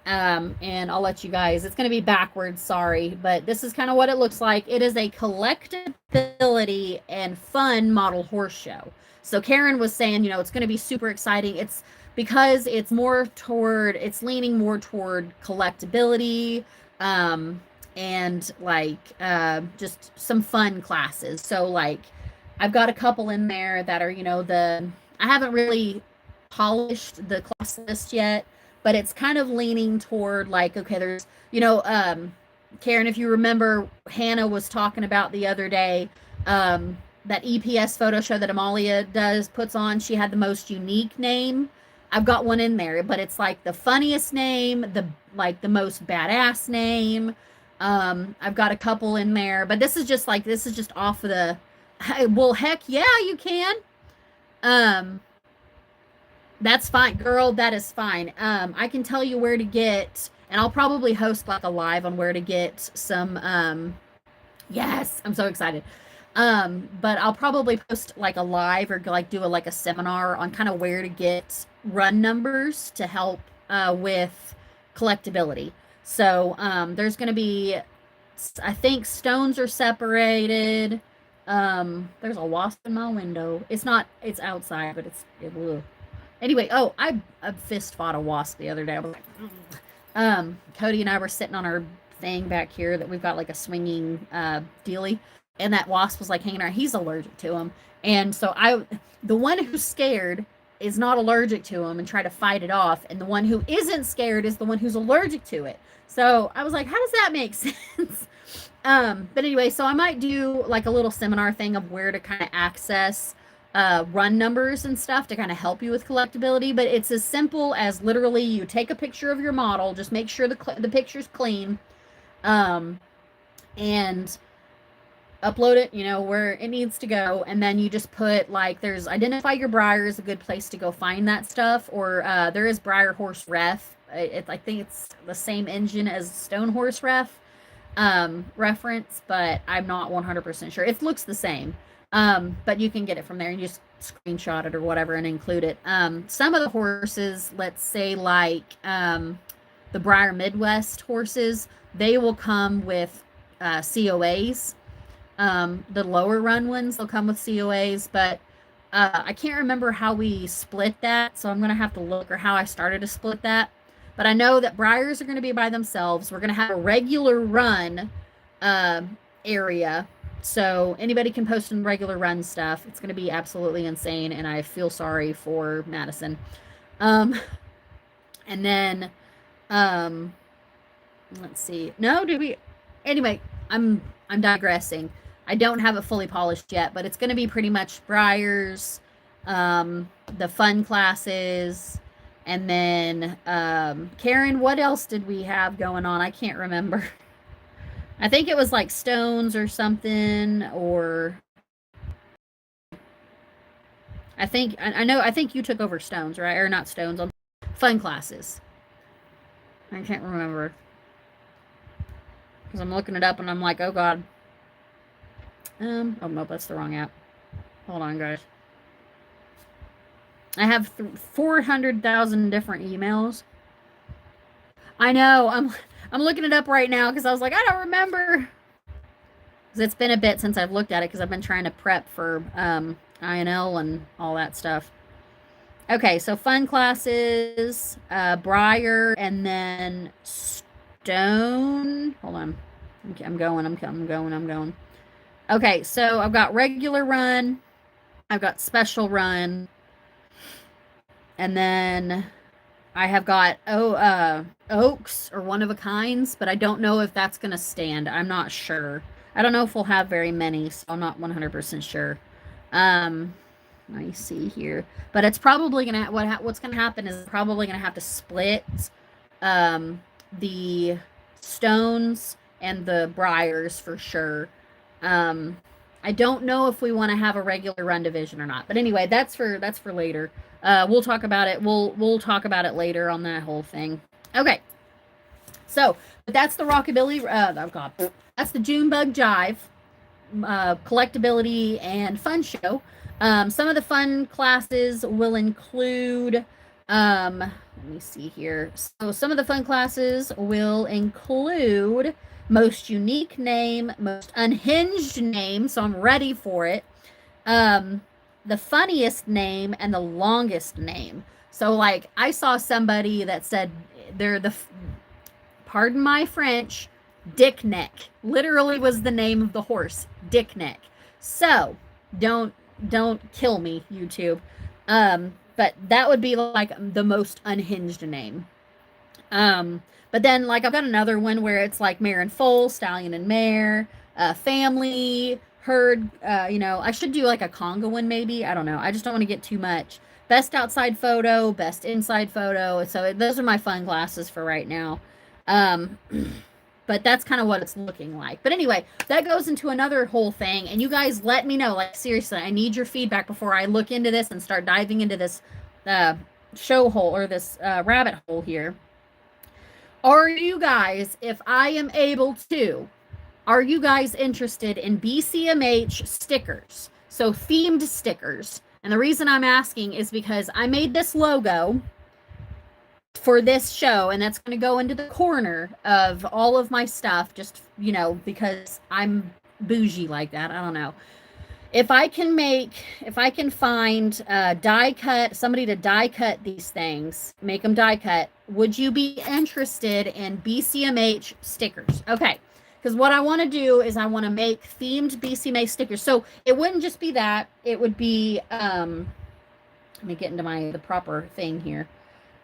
Speaker 4: And I'll let you guys, it's going to be backwards, sorry, but this is kind of what it looks like. It is a collectability and fun model horse show. So Karen was saying, you know, it's going to be super exciting. It's because it's leaning more toward collectability, and like, just some fun classes. So like, I've got a couple in there that are, you know, I haven't really polished the class list yet, but it's kind of leaning toward like, okay, there's, you know, Karen, if you remember, Hannah was talking about the other day, that EPS photo show that Amalia puts on. She had the most unique name. I've got one in there, but it's like the funniest name, the most badass name. I've got a couple in there, but this is just off of the, well, heck yeah, you can. That's fine, girl. That is fine. I can tell you where to get, and I'll probably host like a live on where to get some, yes, I'm so excited. But I'll probably post like a live or like do a seminar on kind of where to get run numbers to help, with collectability. So, there's going to be, I think stones are separated. There's a wasp in my window. It's outside, but it will. Anyway, I fist fought a wasp the other day. I was like, Cody and I were sitting on our thing back here that we've got like a swinging dealie, and that wasp was like hanging around. He's allergic to him, and so the one who's scared is not allergic to him and try to fight it off, and the one who isn't scared is the one who's allergic to it. So I was like, how does that make sense? But anyway, so I might do like a little seminar thing of where to kind of access run numbers and stuff to kind of help you with collectability. But it's as simple as literally you take a picture of your model, just make sure the picture's clean, and upload it, you know, where it needs to go, and then you just put like, there's Identify Your Breyer is a good place to go find that stuff, or there is Breyer Horse Ref. I think it's the same engine as Stone Horse Ref reference, but I'm not 100% sure. It looks the same. But you can get it from there and you just screenshot it or whatever and include it. Some of the horses, let's say like the Breyer Midwest horses, they will come with COAs. The lower run ones, they'll come with COAs, but I can't remember how we split that, so I'm going to have to look, or how I started to split that. But I know that Breyers are going to be by themselves. We're going to have a regular run area. So anybody can post in regular run stuff. It's going to be absolutely insane, and I feel sorry for Madison. And then, let's see. No, anyway, I'm digressing. I don't have it fully polished yet, but it's going to be pretty much Breyers, the fun classes, and then, Karen, what else did we have going on? I can't remember. I think it was like stones or something, or I think you took over Stones, right? Or not Stones, fun classes. I can't remember. Because I'm looking it up and I'm like, oh god. Oh no, that's the wrong app. Hold on, guys. I have 400,000 different emails. I know. I'm looking it up right now because I was like, I don't remember. Because it's been a bit since I've looked at it because I've been trying to prep for INL and all that stuff. Okay, so fun classes, Briar, and then Stone. Hold on. I'm going. Okay, so I've got regular run. I've got special run. And then I have got Oaks or one of a kinds, but I don't know if that's going to stand. I'm not sure. I don't know if we'll have very many, so I'm not 100% sure. Let me see here. But it's probably going to what's going to happen is probably going to have to split the Stones and the Briars for sure. I don't know if we want to have a regular run division or not. But anyway, that's for later. We'll talk about it. We'll talk about it later on that whole thing. Okay. So, but that's the Rockabilly. Oh God, that's the Junebug Jive collectability and fun show. Some of the fun classes will include. Let me see here. So some of the fun classes will include most unique name, most unhinged name. So I'm ready for it. The funniest name and the longest name. So like I saw somebody that said they're the, pardon my French, Dick Neck. Literally was the name of the horse, Dick Neck. So don't kill me, YouTube. But that would be like the most unhinged name. But then like I've got another one where it's like mare and foal, stallion and mare, family, herd. I should do like a conga one maybe. I don't know. I just don't want to get too much. Best outside photo, best inside photo. So those are my fun classes for right now. But that's kind of what it's looking like. But anyway, that goes into another whole thing. And you guys let me know. Like, seriously, I need your feedback before I look into this and start diving into this show hole or this rabbit hole here. Are you guys, if I am able to, are you guys interested in BCMH stickers? So themed stickers. And the reason I'm asking is because I made this logo for this show, and that's going to go into the corner of all of my stuff, just, because I'm bougie like that. I don't know. If I can find somebody to die cut these things, make them die cut, would you be interested in BCMH stickers? Okay. Because what I want to do is I want to make themed BCMH stickers. So it wouldn't just be that. It would be, let me get into the proper thing here.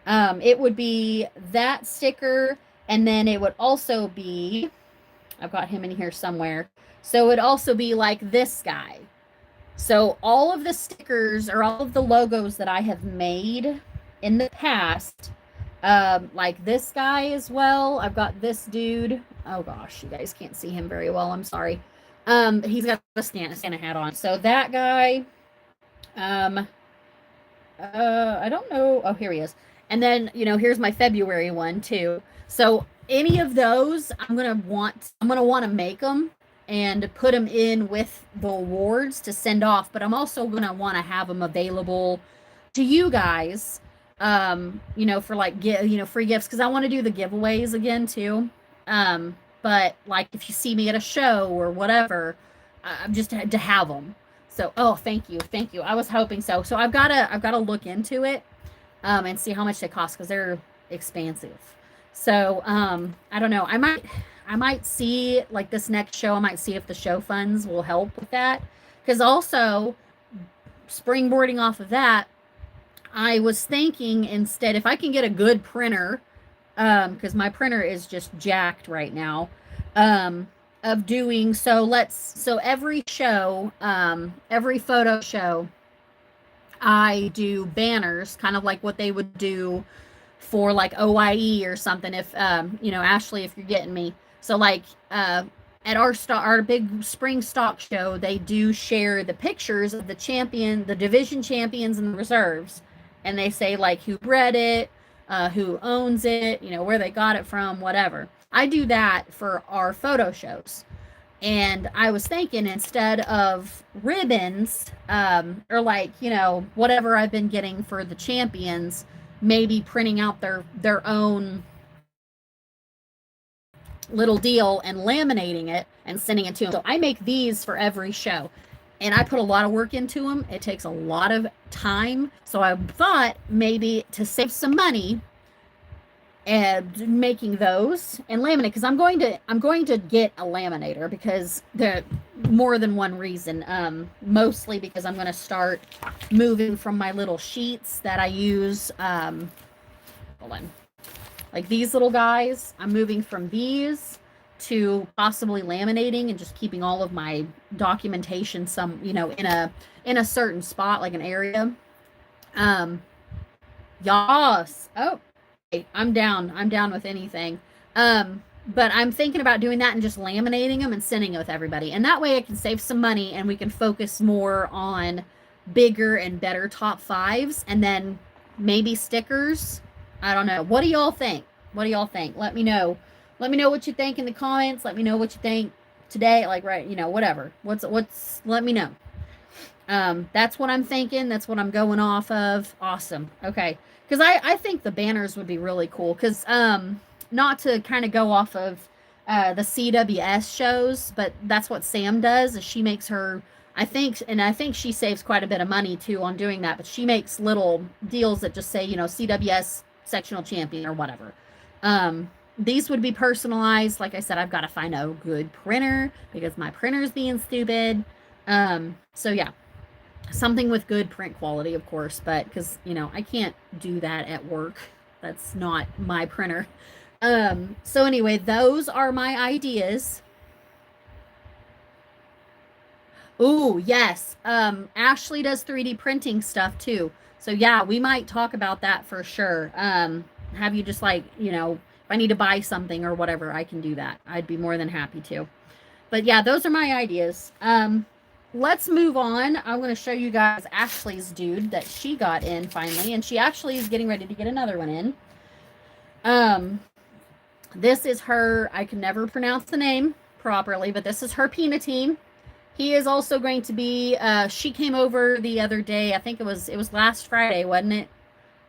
Speaker 4: It would be that sticker, and then it would also be, I've got him in here somewhere. So it would also be like this guy. So all of the stickers or all of the logos that I have made in the past, like this guy as well. I've got this dude. Oh gosh, you guys can't see him very well. I'm sorry. He's got a Santa hat on. So that guy, I don't know. Oh, here he is. And then, here's my February one too. So any of those, I'm going to want to make them and put them in with the awards to send off. But I'm also going to want to have them available to you guys, for like, free gifts. Cause I want to do the giveaways again too. But like if you see me at a show or whatever, I'm just to have them. So, thank you. I was hoping so. So I've got to look into it. And see how much they cost because they're expansive. So I don't know. I might see like this next show. I might see if the show funds will help with that. Because also springboarding off of that, I was thinking instead if I can get a good printer, because my printer is just jacked right now. Of doing so every show, every photo show, I do banners, kind of like what they would do for like OIE or something. If Ashley, if you're getting me, so like at our big spring stock show, they do share the pictures of the division champions and the reserves, and they say like who bred it, who owns it, where they got it from, whatever. I do that for our photo shows. And I was thinking, instead of ribbons, or like, whatever I've been getting for the champions, maybe printing out their own little deal and laminating it and sending it to them. So I make these for every show, and I put a lot of work into them. It takes a lot of time. So I thought maybe to save some money and making those and laminate, because I'm going to get a laminator, because the more than one reason. Mostly because I'm going to start moving from my little sheets that I use. Hold on. Like these little guys, I'm moving from these to possibly laminating and just keeping all of my documentation in a certain spot, like an area. Yas. Oh, I'm down with anything. But I'm thinking about doing that and just laminating them and sending it with everybody. And that way I can save some money and we can focus more on bigger and better top fives, and then maybe stickers. I don't know. What do y'all think? Let me know. Let me know what you think in the comments. Let me know what you think today. Like, right, whatever. Let me know. That's what I'm thinking. That's what I'm going off of. Awesome. Okay. Because I think the banners would be really cool. Because, not to kind of go off of the CWS shows, but that's what Sam does, is she makes her, I think she saves quite a bit of money too on doing that, but she makes little deals that just say, CWS sectional champion or whatever. These would be personalized. Like I said, I've got to find a good printer because my printer's being stupid. So yeah, something with good print quality, of course, but because, I can't do that at work. That's not my printer. So anyway, those are my ideas. Ooh, yes. Ashley does 3D printing stuff too. So yeah, we might talk about that for sure. Have you just like, if I need to buy something or whatever, I can do that. I'd be more than happy to. But yeah, those are my ideas. Let's move on. I'm going to show you guys Ashley's dude that she got in finally, and she actually is getting ready to get another one in. This is her, I can never pronounce the name properly, but this is her Peanutine. He is also going to be, she came over the other day, I think it was last Friday, wasn't it,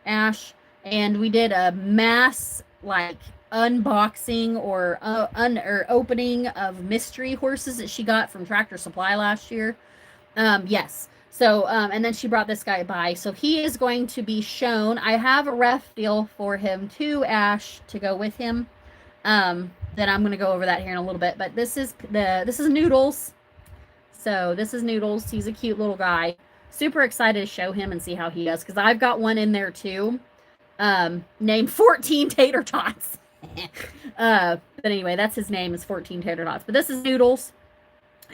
Speaker 4: Ash? And we did a mass, like, unboxing or opening of mystery horses that she got from Tractor Supply last year. Yes. So, and then she brought this guy by. So he is going to be shown. I have a ref deal for him too, Ash, to go with him. Then I'm going to go over that here in a little bit. But this is Noodles. So this is Noodles. He's a cute little guy. Super excited to show him and see how he does, because I've got one in there too, named 14 Tater Tots. But anyway, that's his name, is 14 Tater Tots. But this is Noodles,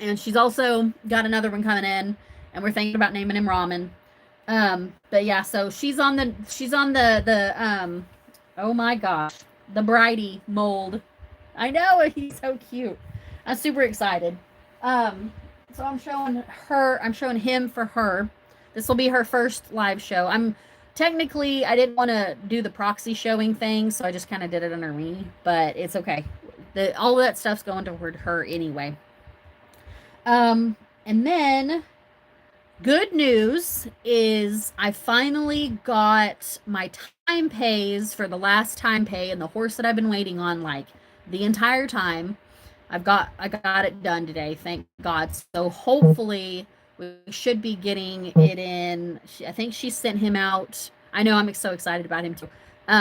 Speaker 4: and she's also got another one coming in, and we're thinking about naming him Ramen. But yeah, so she's on the oh my gosh, the Bridie mold. I know, he's so cute. I'm super excited. So I'm showing him for her. This will be her first live show. I didn't want to do the proxy showing thing, so I just kind of did it under me, but it's okay. All of that stuff's going toward her anyway. And then good news is I finally got my time pays for the last time pay, and the horse that I've been waiting on like the entire time. I got it done today, thank God. So hopefully we should be getting it in. I think she sent him out. I know, I'm so excited about him too.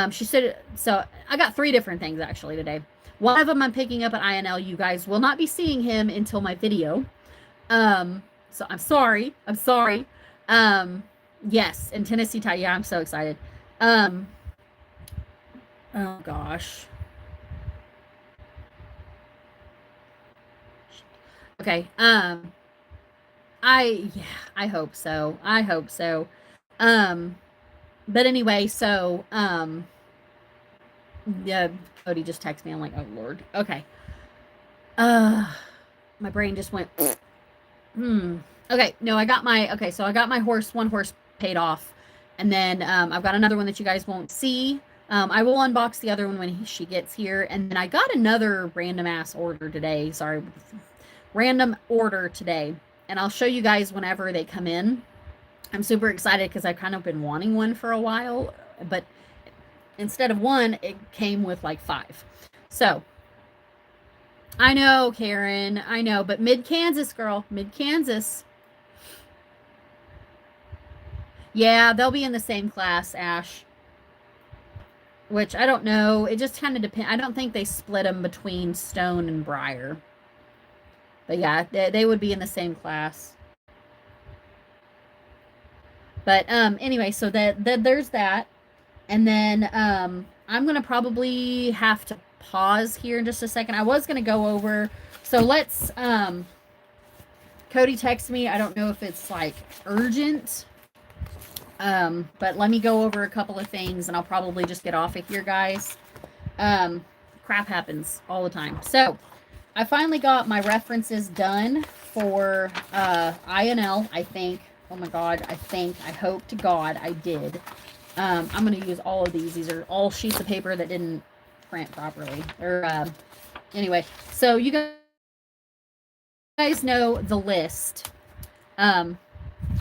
Speaker 4: She said, so I got 3 different things actually today. One of them I'm picking up at INL. You guys will not be seeing him until my video. So I'm sorry. Yes, in Tennessee Tie. Yeah, I'm so excited. Oh gosh. Okay. I hope so. But anyway, so yeah, Cody just texted me. I'm like, oh Lord. Okay. My brain just went, Okay, no, I got my, okay, so I got my one horse paid off. And then I've got another one that you guys won't see. I will unbox the other one when she gets here. And then I got another random ass order today. Sorry. Random order today. And I'll show you guys whenever they come in. I'm super excited because I've kind of been wanting one for a while. But instead of one, it came with like 5. So, I know, Karen. I know. But mid-Kansas, girl. Mid-Kansas. Yeah, they'll be in the same class, Ash. Which, I don't know. It just kind of depends. I don't think they split them between Stone and Briar. But yeah, they would be in the same class. But anyway, so there's that. And then I'm going to probably have to pause here in just a second. I was going to go over. So let's... Cody texted me. I don't know if it's like urgent. But let me go over a couple of things and I'll probably just get off of here, guys. Crap happens all the time. So I finally got my references done for INL, I think. Oh my God, I hope to God I did. I'm going to use all of these. These are all sheets of paper that didn't print properly. Or, anyway, so you guys know the list.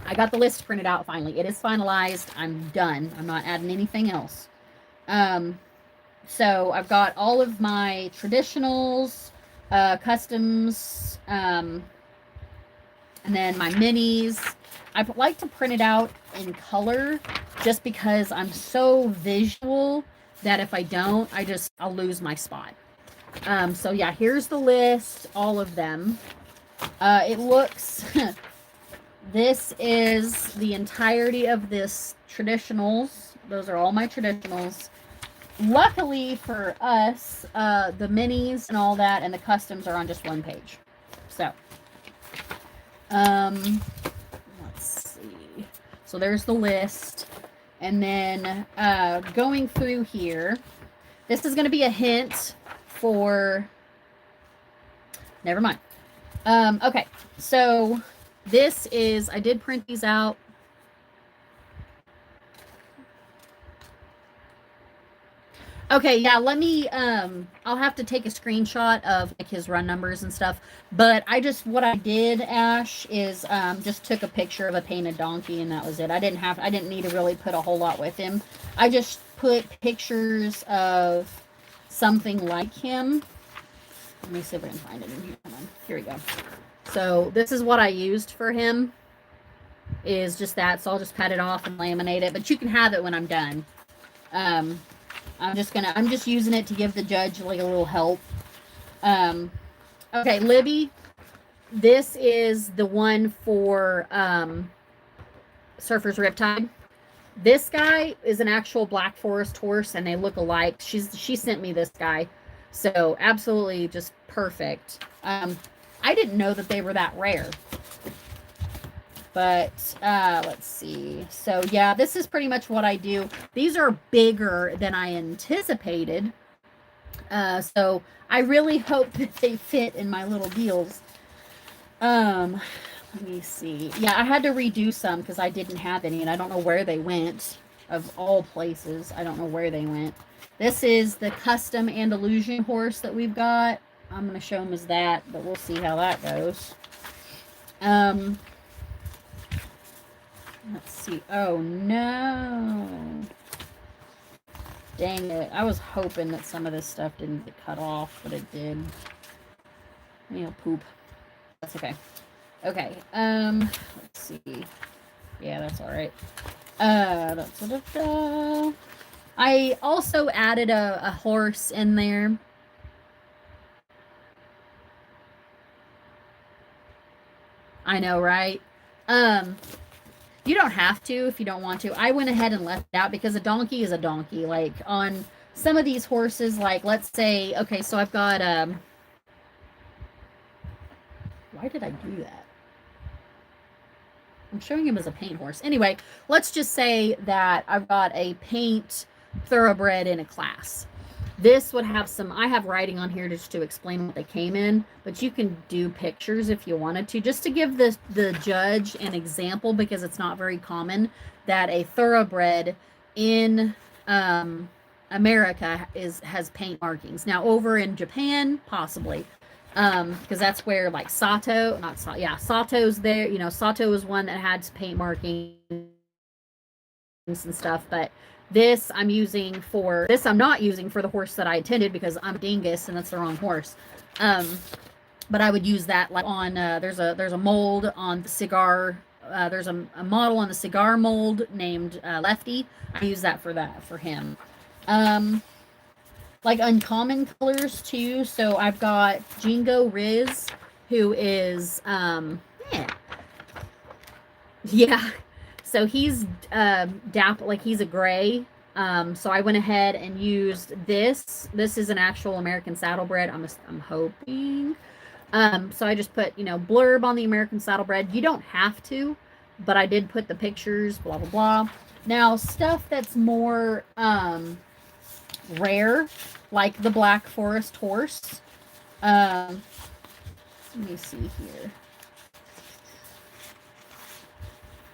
Speaker 4: I got the list printed out finally. It is finalized. I'm done. I'm not adding anything else. So I've got all of my traditionals, customs, and then my minis. I like to print it out in color just because I'm so visual that if I don't, I'll lose my spot. So yeah, here's the list, all of them. It looks... This is the entirety of this traditionals. Those are all my traditionals. Luckily for us, the minis and all that and the customs are on just one page. So, let's see. So there's the list. And then going through here, this is going to be a hint for... Never mind. Okay, so... This is, I did print these out. Okay, yeah, let me, I'll have to take a screenshot of like his run numbers and stuff. But what I did, Ash, is just took a picture of a painted donkey and that was it. I didn't need to really put a whole lot with him. I just put pictures of something like him. Let me see if I can find it in here. Come on, here we go. So this is what I used for him, is just that. So I'll just cut it off and laminate it, but you can have it when I'm done. I'm just using it to give the judge like a little help. Okay, Libby, this is the one for Surfer's Riptide. This guy is an actual Black Forest horse and they look alike. She sent me this guy. So absolutely just perfect. I didn't know that they were that rare. But, let's see. So, yeah, this is pretty much what I do. These are bigger than I anticipated. So, I really hope that they fit in my little deals. Let me see. Yeah, I had to redo some because I didn't have any, and I don't know where they went. Of all places, I don't know where they went. This is the custom Andalusian horse that we've got. I'm going to show them as that, but we'll see how that goes. Let's see. Oh, no. Dang it. I was hoping that some of this stuff didn't get cut off, but it did. You know, poop. That's okay. Okay. Let's see. Yeah, that's all right. I also added a horse in there. I know, right? You don't have to if you don't want to. I went ahead and left it out because a donkey is a donkey. Like, on some of these horses, like, let's say, okay, so I've got, why did I do that? I'm showing him as a paint horse. Anyway, let's just say that I've got a paint thoroughbred in a class. This would have some, I have writing on here just to explain what they came in, but you can do pictures if you wanted to, just to give the judge an example, because it's not very common that a thoroughbred in America has paint markings. Now over in Japan, possibly, because that's where like Sato, not Sato, yeah, Sato's there. You know, Sato was one that had paint markings and stuff, but this I'm using for this. I'm not using for the horse that I attended because I'm dingus and that's the wrong horse. But I would use that like on there's a mold on the cigar. There's a model on the cigar mold named Lefty. I use that for him. Like uncommon colors too. So I've got Jingo Riz, who is yeah. So he's like he's a gray. So I went ahead and used this. This is an actual American saddlebred. I'm hoping. So I just put, you know, blurb on the American saddlebred. You don't have to, but I did put the pictures, blah, blah, blah. Now, stuff that's more rare, like the Black Forest horse. Let me see here.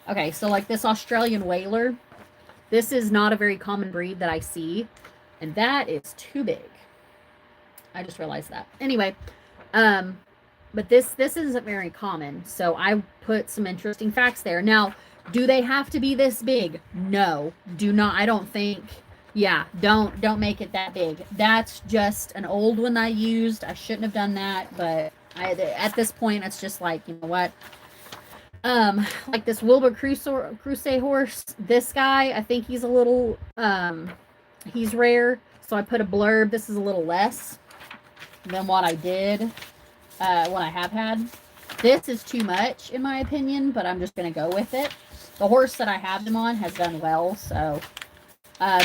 Speaker 4: Okay, so like this Australian Whaler. This is not a very common breed that I see, and that is too big. I just realized that. Anyway, but this isn't very common, so I put some interesting facts there. Now, do they have to be this big? No, do not. I don't think. Yeah, don't make it that big. That's just an old one I used. I shouldn't have done that, but at this point, it's just like, you know what? Like this Wilbur Crusade horse. This guy, I think he's a little, he's rare. So I put a blurb. This is a little less than what I did, what I have had. This is too much in my opinion, but I'm just going to go with it. The horse that I have them on has done well. So,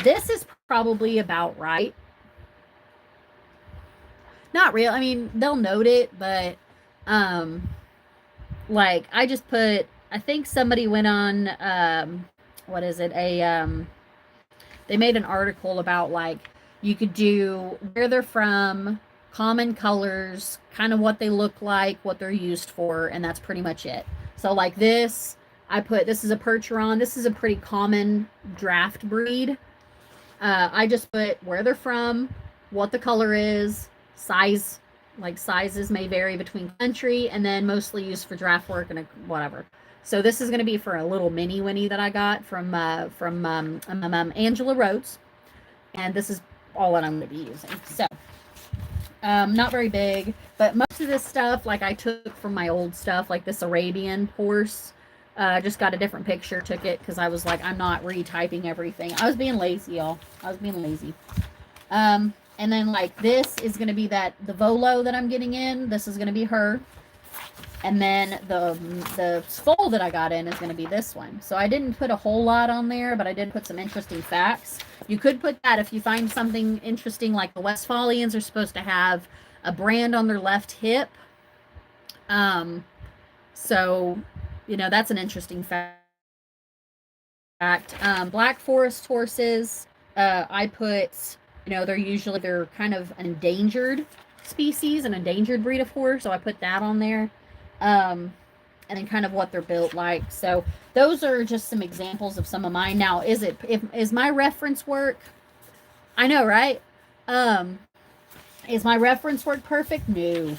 Speaker 4: this is probably about right. Not real. I mean, they'll note it, but, like I just put, I think somebody went on, what is it? They made an article about like, you could do where they're from, common colors, kind of what they look like, what they're used for, and that's pretty much it. So like this, I put, this is a Percheron. This is a pretty common draft breed. I just put where they're from, what the color is, size, like sizes may vary between country, and then mostly used for draft work and whatever. So this is going to be for a little mini Winnie that I got from Angela Rhodes, and this is all that I'm going to be using. So not very big, but most of this stuff like I took from my old stuff, like this Arabian horse. Just got a different picture, took it because I was like, I'm not retyping everything. I was being lazy, y'all. I was being lazy. And then like this is going to be the Volo that I'm getting in. This is going to be her. And then the foal that I got in is going to be this one. So I didn't put a whole lot on there, but I did put some interesting facts. You could put that if you find something interesting, like the Westphalians are supposed to have a brand on their left hip. So, you know, that's an interesting fact. Black Forest horses, I put, you know, they're kind of an endangered species, an endangered breed of horse. So I put that on there. And then kind of what they're built like. So those are just some examples of some of mine. Now, is my reference work? I know, right? Is my reference work perfect? No.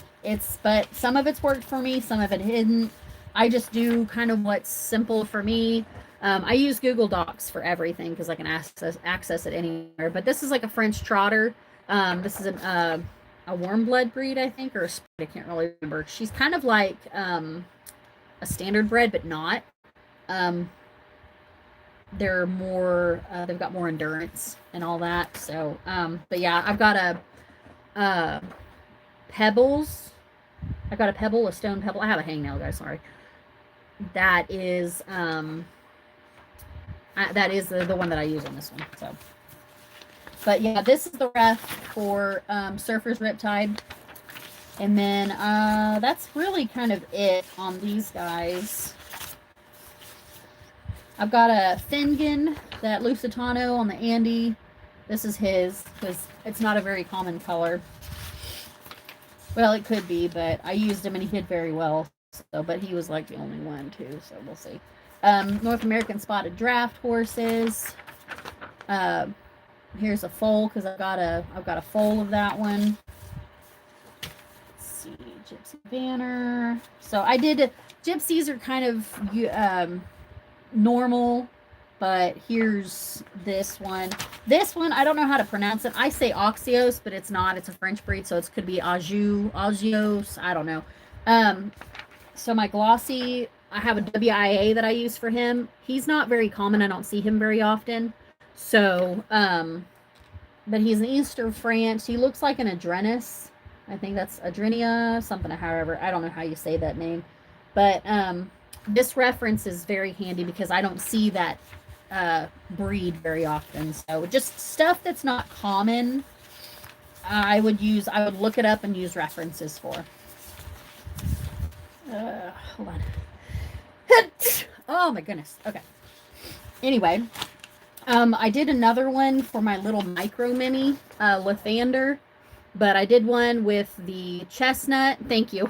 Speaker 4: But some of it's worked for me, some of it didn't. I just do kind of what's simple for me. I use Google Docs for everything because I can access it anywhere. But this is like a French trotter. This is a warm blood breed, I think, or I can't really remember. She's kind of like a standard bred, but not. They're more, they've got more endurance and all that. So, but yeah, I've got a Pebbles. I've got a Pebble, a stone pebble. I have a hangnail, guys, sorry. That is, that is the one that I use on this one, so. But yeah, this is the ref for Surfer's Riptide. And then that's really kind of it on these guys. I've got a Fingan, that Lusitano on the Andy. This is his, because it's not a very common color. Well, it could be, but I used him and he did very well. So, but he was like the only one too, so we'll see. North American Spotted Draft horses. Here's a foal because I've got a foal of that one. Let's see, Gypsy Banner. So I did. Gypsies are kind of normal, but here's this one. This one I don't know how to pronounce it. I say Oxios, but it's not. It's a French breed, so it could be Agios. I don't know. So my glossy, I have a WIA that I use for him. He's not very common. I don't see him very often. So, but he's an Easter France. He looks like an Adrenis. I think that's Adrenia, something, however. I don't know how you say that name. But this reference is very handy because I don't see that breed very often. So just stuff that's not common, I would look it up and use references for. Hold on. Oh my goodness. Okay. Anyway, I did another one for my little micro mini Lathander, but I did one with the chestnut. Thank you.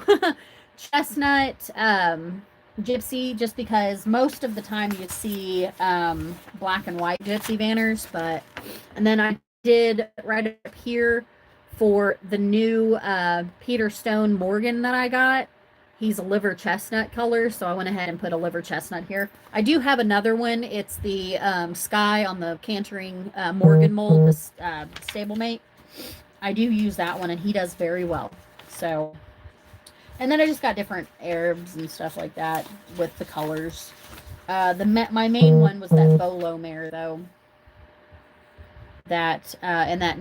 Speaker 4: Chestnut gypsy, just because most of the time you see black and white gypsy banners, and then I did right up here for the new Peter Stone Morgan that I got. He's a liver chestnut color, so I went ahead and put a liver chestnut here. I do have another one. It's the Sky on the Cantering Morgan mold, the stablemate. I do use that one, and he does very well. So, and then I just got different Arabs and stuff like that with the colors. My main one was that Bolo mare, though. That and that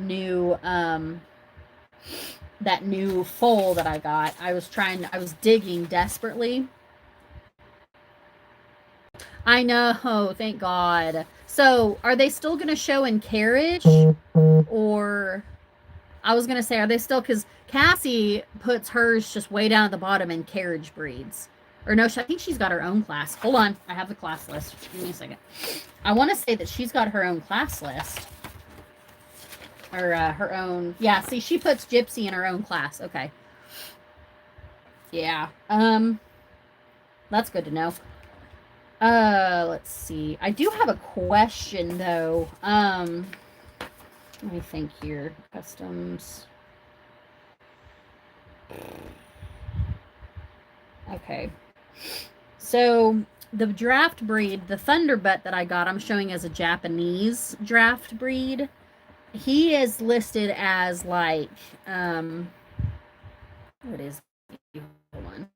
Speaker 4: new foal that I got. I was digging desperately. I know, thank God. So, are they still going to show in carriage? Or, I was going to say, are they still, because Cassie puts hers just way down at the bottom in carriage breeds. Or no, I think she's got her own class. Hold on, I have the class list. Give me a second. I want to say that she's got her own class list. Or her own. Yeah, see, she puts Gypsy in her own class. Okay. Yeah. That's good to know. Let's see. I do have a question, though. Let me think here. Customs. Okay. So, the draft breed, the Thunderbutt that I got, I'm showing as a Japanese draft breed. He is listed as like, what is he? Hold on.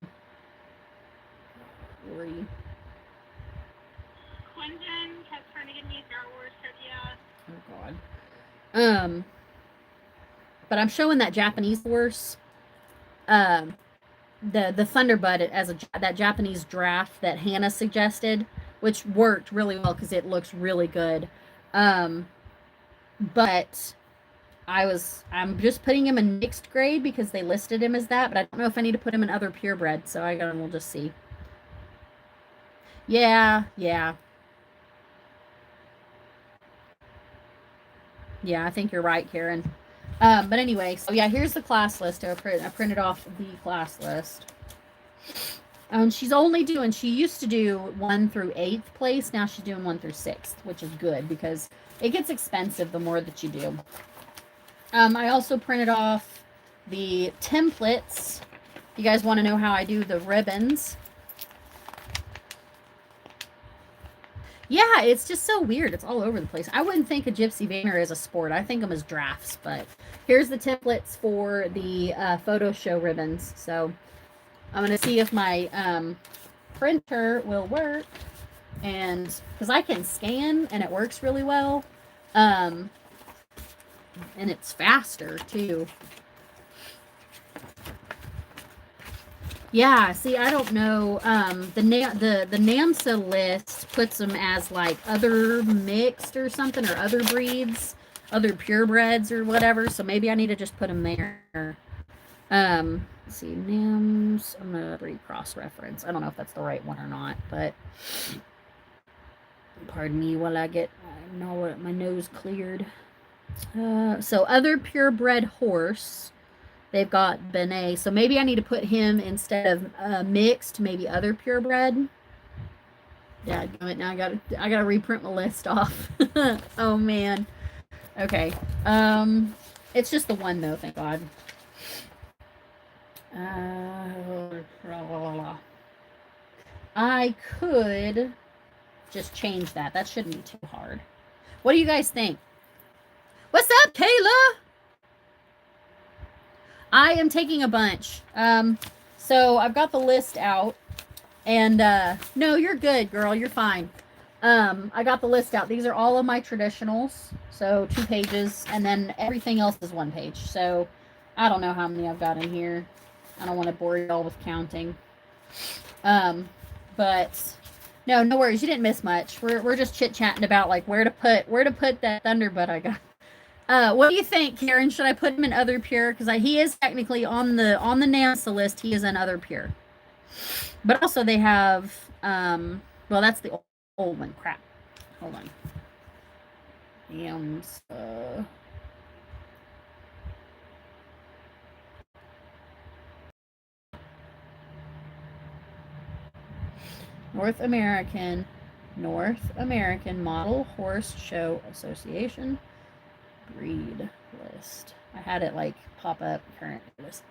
Speaker 5: Quentin kept trying to get me Star Wars trivia.
Speaker 4: Oh God. But I'm showing that Japanese horse. The Thunderbutt as that Japanese draft that Hannah suggested, which worked really well because it looks really good. But I'm just putting him in mixed grade because they listed him as that, but I don't know if I need to put him in other purebred, so we'll just see. Yeah, I think you're right, Karen. But anyway, so yeah, here's the class list. I printed off the class list. She used to do 1 through 8th place. Now she's doing 1 through 6th, which is good because it gets expensive the more that you do. I also printed off the templates. You guys want to know how I do the ribbons? Yeah, it's just so weird. It's all over the place. I wouldn't think a Gypsy banner is a sport. I think them as drafts, but here's the templates for the photo show ribbons. So I'm going to see if my printer will work, and because I can scan and it works really well, and it's faster too. Yeah, see, I don't know. The NAMSA list puts them as like other mixed or something, or other breeds, other purebreds or whatever. So maybe I need to just put them there. Let's see, NAMS. I'm gonna breed cross reference. I don't know if that's the right one or not, but pardon me while I get my nose cleared. So other purebred horse, they've got Benet. So maybe I need to put him instead of mixed, maybe other purebred. Yeah, now I gotta reprint my list off. Oh man. Okay. It's just the one though, thank God. I could just change that. That shouldn't be too hard. What do you guys think? What's up, Kayla? I am taking a bunch. So I've got the list out. And no, you're good, girl. You're fine. I got the list out. These are all of my traditionals. So 2 pages, and then everything else is 1 page. So I don't know how many I've got in here. I don't want to bore you all with counting. But no worries. You didn't miss much. We're just chit-chatting about like where to put that Thunderbird I got. What do you think, Karen? Should I put him in other pure? Because he is technically on the NASA list. He is in other pure. But also they have, well, that's the old one. Crap. Hold on. North American Model Horse Show Association breed list. I had it like pop up current list.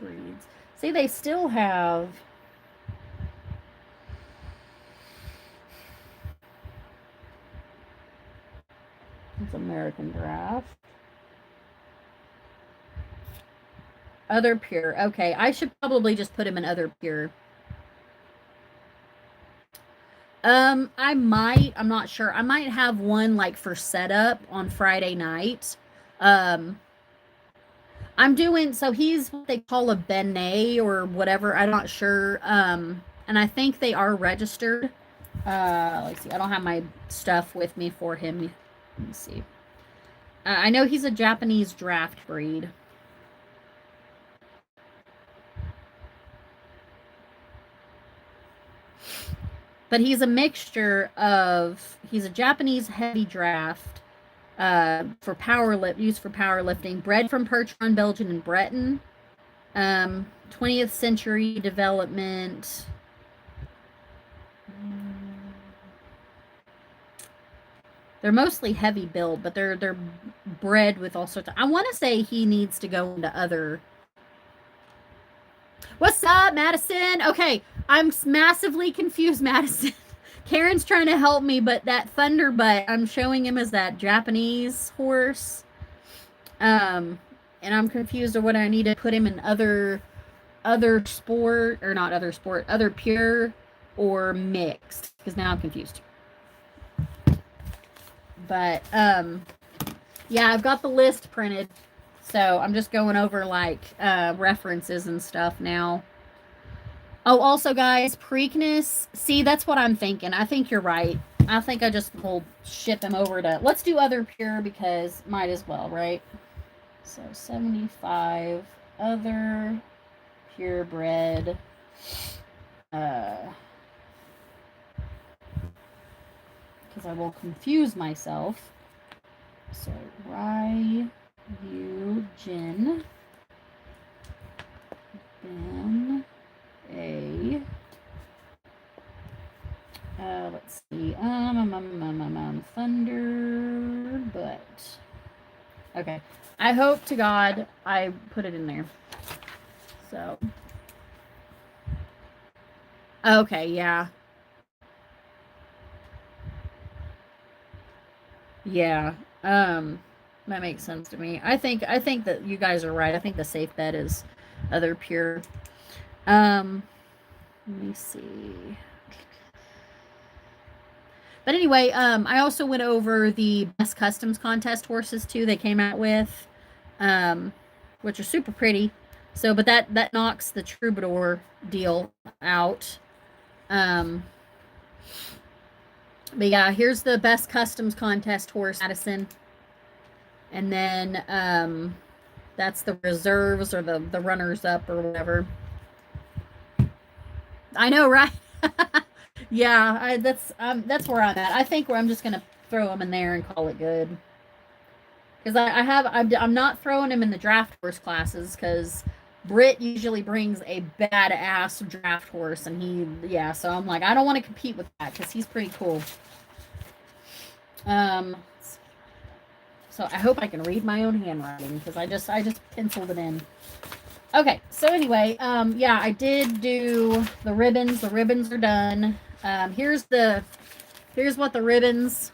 Speaker 4: Breeds. See, they still have it's American Draft. Other pure. Okay, I should probably just put him in other pure. I might, I'm not sure. I might have one like for setup on Friday night. I'm doing, so he's what they call a Benet or whatever. I'm not sure. And I think they are registered. Let's see. I don't have my stuff with me for him. Let me see. I know he's a Japanese draft breed. But he's a mixture of, he's a Japanese heavy draft. For used for powerlifting, bred from Percheron, Belgian, and Breton. 20th century development. They're mostly heavy build, but they're bred with all sorts of. I want to say he needs to go into other. What's up, Madison? Okay, I'm massively confused, Madison. Karen's trying to help me, but that Thunderbutt, I'm showing him as that Japanese horse. And I'm confused of what I need to put him in other sport, or not other sport, other pure or mixed, because now I'm confused. But, yeah, I've got the list printed, so I'm just going over, like, references and stuff now. Oh, also, guys, Preakness. See, that's what I'm thinking. I think you're right. I think I just will ship him over to... Let's do other pure because might as well, right? So, 75 other purebred. Because I will confuse myself. So, Ryujin. Ben... let's see. Thunderbutt. Okay. I hope to God I put it in there. So. Okay, yeah. Yeah. That makes sense to me. I think that you guys are right. I think the safe bet is other pure. Let me see. But anyway, I also went over the Best Customs Contest horses too. They came out with, which are super pretty. So, but that knocks the Troubadour deal out. But yeah, here's the Best Customs Contest horse, Madison. And then that's the reserves or the runners up or whatever. I know, right? Yeah, that's where I'm at. I think where I'm just gonna throw them in there and call it good. Because I'm not throwing him in the draft horse classes because Britt usually brings a badass draft horse, and so I'm like, I don't want to compete with that because he's pretty cool. So I hope I can read my own handwriting because I just penciled it in. Okay, so anyway, I did do the ribbons. The ribbons are done. Here's what the ribbons.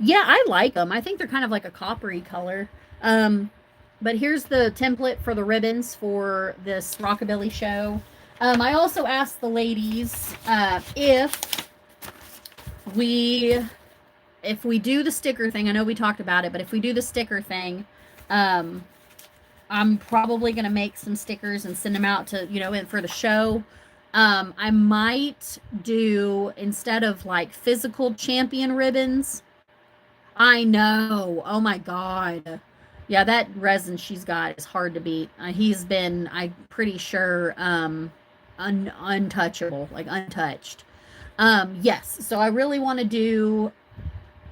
Speaker 4: Yeah, I like them. I think they're kind of like a coppery color. But here's the template for the ribbons for this Rockabilly show. I also asked the ladies if we do the sticker thing. I know we talked about it, but if we do the sticker thing, I'm probably going to make some stickers and send them out to, for the show. I might do, instead of like physical champion ribbons. I know. Oh my God. Yeah, that resin she's got is hard to beat. He's been, I'm pretty sure, untouchable, like untouched. Yes. So I really want to do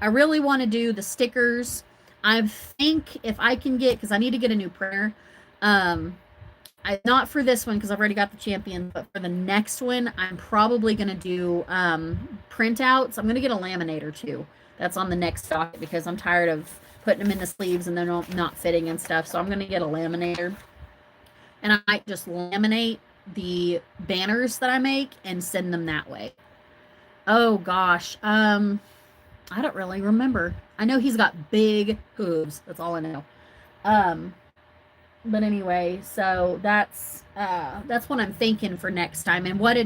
Speaker 4: the stickers. I think if I can get, because I need to get a new printer. Not for this one because I've already got the champion, but for the next one, I'm probably going to do printouts. I'm going to get a laminator too. That's on the next docket because I'm tired of putting them in the sleeves and they're not fitting and stuff. So I'm going to get a laminator. And I might just laminate the banners that I make and send them that way. Oh gosh. I don't really remember. I know he's got big hooves. That's all I know. But anyway, so that's what I'm thinking for next time. And what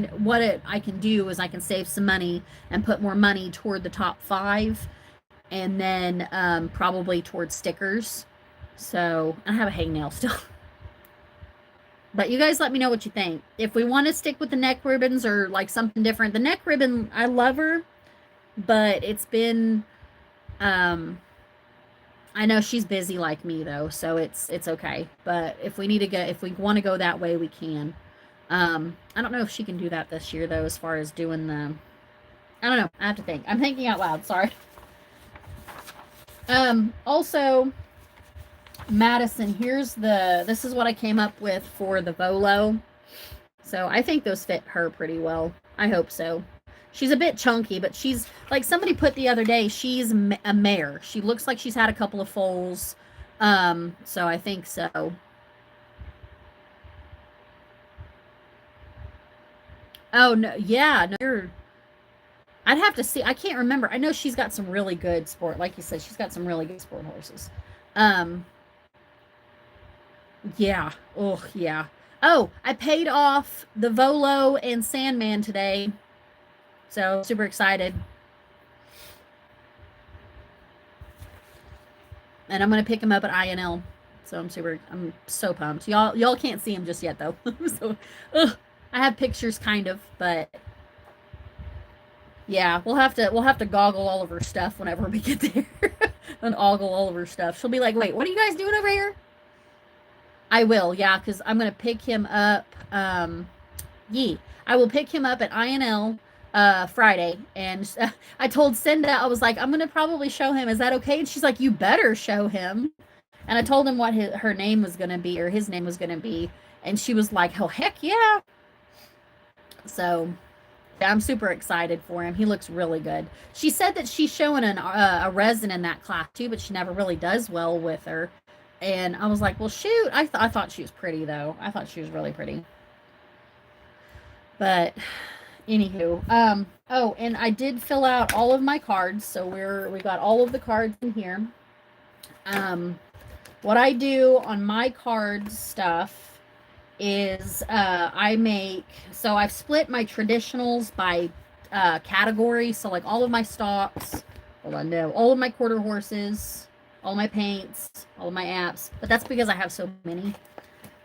Speaker 4: I can do is I can save some money and put more money toward the top 5, and then probably towards stickers. So I have a hangnail still. But you guys let me know what you think. If we want to stick with the neck ribbons or like something different. The neck ribbon, I love her, but it's been I know she's busy like me though, so it's okay. But if we want to go that way, we can. I don't know if she can do that this year though, as far as doing the, I don't know. I have to think. I'm thinking out loud. Sorry. Also, Madison, this is what I came up with for the Volo. So I think those fit her pretty well. I hope so. She's a bit chunky, but she's, like somebody put the other day, she's a mare. She looks like she's had a couple of foals. So I think so. Oh, no. Yeah. No, I'd have to see. I can't remember. I know she's got some really good sport. Like you said, she's got some really good sport horses. Yeah. Oh, yeah. Oh, I paid off the Volo and Sandman today. So, super excited. And I'm going to pick him up at INL. So, I'm so pumped. Y'all can't see him just yet, though. So, I have pictures, kind of, but yeah, we'll have to goggle all of her stuff whenever we get there. And ogle all of her stuff. She'll be like, wait, what are you guys doing over here? I will, yeah, because I'm going to pick him up. I will pick him up at INL Friday. And I told Cinda, I was like, I'm going to probably show him. Is that okay? And she's like, you better show him. And I told him what her name was going to be, or his name was going to be. And she was like, oh, heck yeah. So yeah, I'm super excited for him. He looks really good. She said that she's showing a resin in that class too, but she never really does well with her. And I was like, well, shoot. I thought she was pretty, though. I thought she was really pretty. But anywho, oh, and I did fill out all of my cards. So we got all of the cards in here. What I do on my cards stuff is so I've split my traditionals by category. So like all of my stocks, all of my quarter horses, all my paints, all of my apps, but that's because I have so many.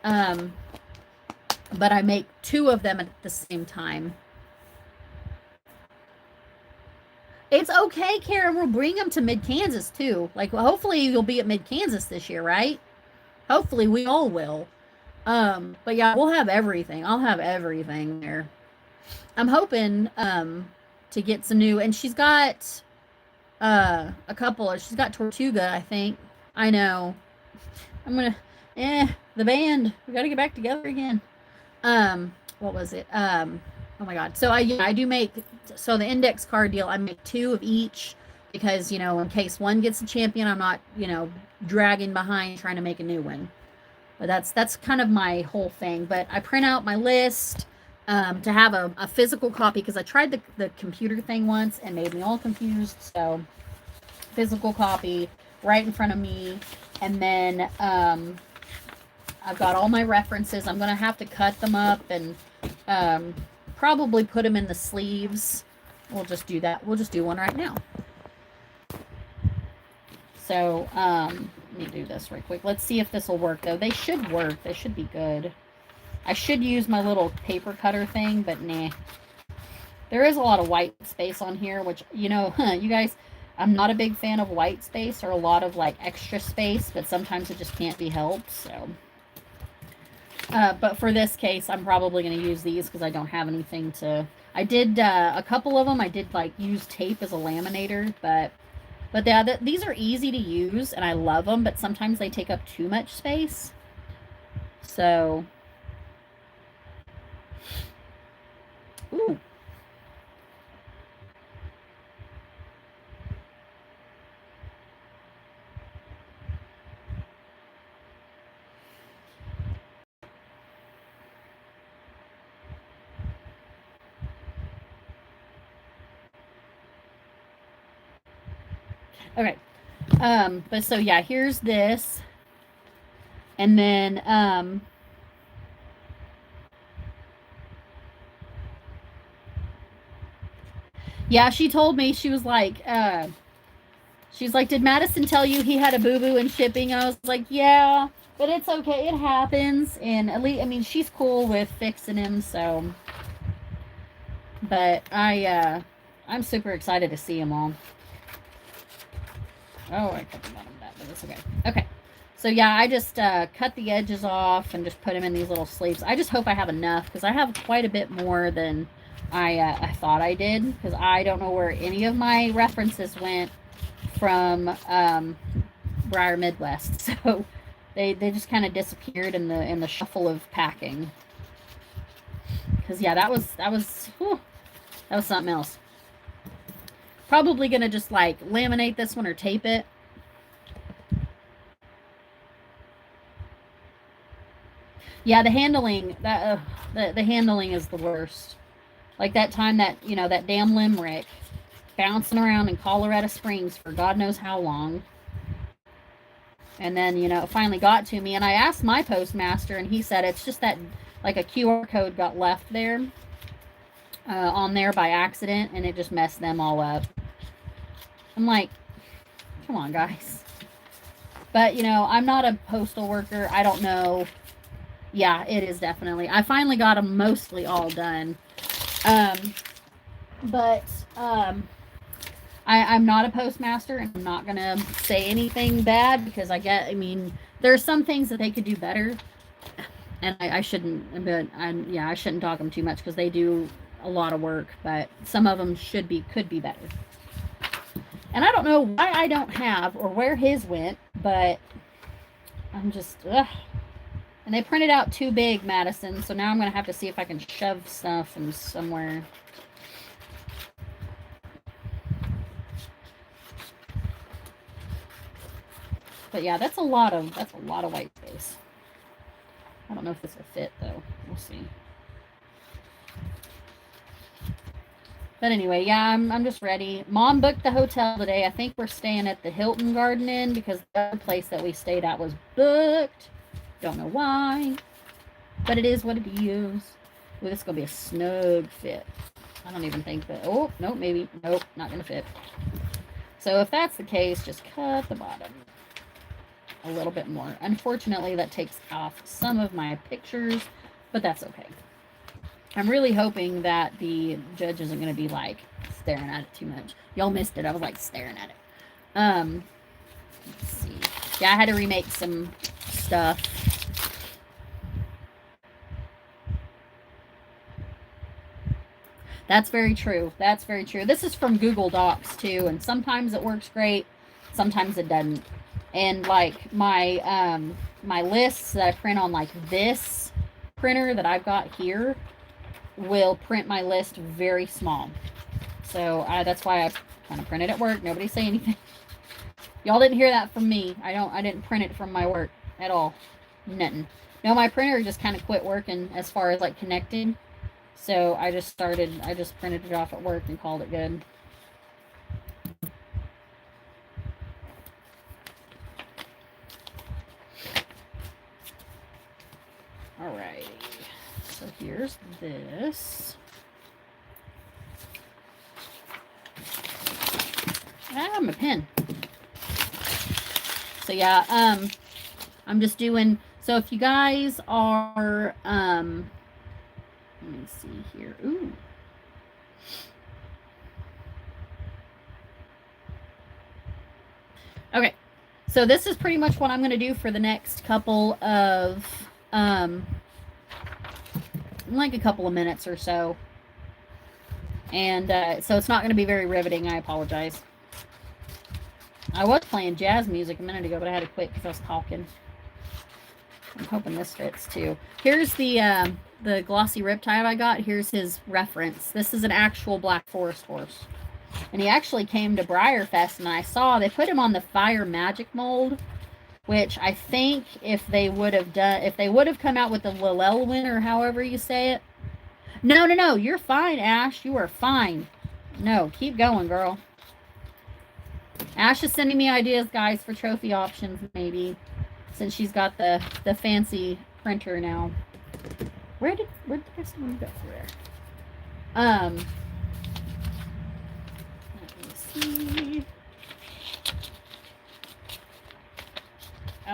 Speaker 4: But I make 2 of them at the same time. It's okay, Kara. We'll bring them to Mid-Kansas too. Like, well, hopefully you'll be at Mid-Kansas this year, right? Hopefully we all will. But yeah, we'll have everything. I'll have everything there. I'm hoping to get some new, and she's got a couple. She's got Tortuga, I think. I know. I'm gonna the band. We got to get back together again. What was it? Oh my god. So I do make, so the index card deal, I make 2 of each because, you know, in case one gets a champion, I'm not, you know, dragging behind trying to make a new one. But that's kind of my whole thing. But I print out my list to have a physical copy because I tried the computer thing once and made me all confused. So physical copy right in front of me. And then I've got all my references. I'm going to have to cut them up and probably put them in the sleeves. We'll just do that. We'll just do one right now. So, let me do this right quick. Let's see if this will work, though. They should work. They should be good. I should use my little paper cutter thing, but nah. There is a lot of white space on here, which, you know, you guys, I'm not a big fan of white space or a lot of, like, extra space, but sometimes it just can't be helped, so. But for this case, I'm probably going to use these because I don't have anything to... I did a couple of them. I did, like, use tape as a laminator, but these are easy to use, and I love them, but sometimes they take up too much space. So... Ooh. Okay. But so yeah, here's this. And then yeah, she told me, she was like, did Madison tell you he had a boo-boo in shipping? I was like, yeah, but it's okay, it happens. And at least, I mean, she's cool with fixing him, so. But I'm super excited to see them all. Oh, I cut the bottom of that, but it's okay. Okay. So, yeah, I just cut the edges off and just put them in these little sleeves. I just hope I have enough, because I have quite a bit more than I thought I did, because I don't know where any of my references went from Briar Midwest. So, they just kind of disappeared in the shuffle of packing. Because, yeah, that was something else. Probably going to just, like, laminate this one or tape it. Yeah, the handling, the handling is the worst. Like that time that, you know, that damn Limerick bouncing around in Colorado Springs for God knows how long. And then, you know, it finally got to me. And I asked my postmaster, and he said it's just that, like, a QR code got left there on there by accident, and it just messed them all up. I'm like, come on, guys. But, you know, I'm not a postal worker. I don't know. Yeah, it is definitely. I finally got them mostly all done. I'm not a postmaster, and I'm not going to say anything bad because I mean, there are some things that they could do better. And I shouldn't, but I shouldn't talk them too much because they do a lot of work, but some of them could be better. And I don't know why I don't have, or where his went, but I'm just, ugh. And they printed out too big, Madison, so now I'm going to have to see if I can shove stuff in somewhere. But yeah, that's a lot of white space. I don't know if this will fit, though. We'll see. But anyway, yeah, I'm just ready. Mom booked the hotel today. I think we're staying at the Hilton Garden Inn because the other place that we stayed at was booked. Don't know why. But it is what it is. Ooh, this is going to be a snug fit. I don't even think that... Oh, nope, maybe. Nope, not going to fit. So if that's the case, just cut the bottom a little bit more. Unfortunately, that takes off some of my pictures, but that's okay. I'm really hoping that the judge isn't going to be, like, staring at it too much. Y'all missed it. I was, like, staring at it. Let's see. Yeah, I had to remake some stuff. That's very true. That's very true. This is from Google Docs too, and sometimes it works great, sometimes it doesn't. And like my my lists that I print on like this printer that I've got here will print my list very small. So that's why I kind of printed at work. Nobody say anything. Y'all didn't hear that from me. I didn't print it from my work at all. Nothing. No, my printer just kind of quit working as far as like connecting. So I just printed it off at work and called it good. Alrighty. So here's this. Ah, my pen. So yeah, I'm just doing, so if you guys are, let me see here. Ooh. Okay. So this is pretty much what I'm going to do for the next couple of, like a couple of minutes or so. And so it's not going to be very riveting. I apologize. I was playing jazz music a minute ago, but I had to quit because I was talking. I'm hoping this fits too. Here's the glossy riptide I got. Here's his reference. This is an actual Black Forest horse. And he actually came to Briarfest, and I saw they put him on the Fire Magic mold, which I think if they would have come out with the Llewellyn or however you say it. No, you're fine, Ash. You are fine. No, keep going, girl. Ash is sending me ideas, guys, for trophy options, maybe, since she's got the fancy printer now. Where did this one go for there? Let me see.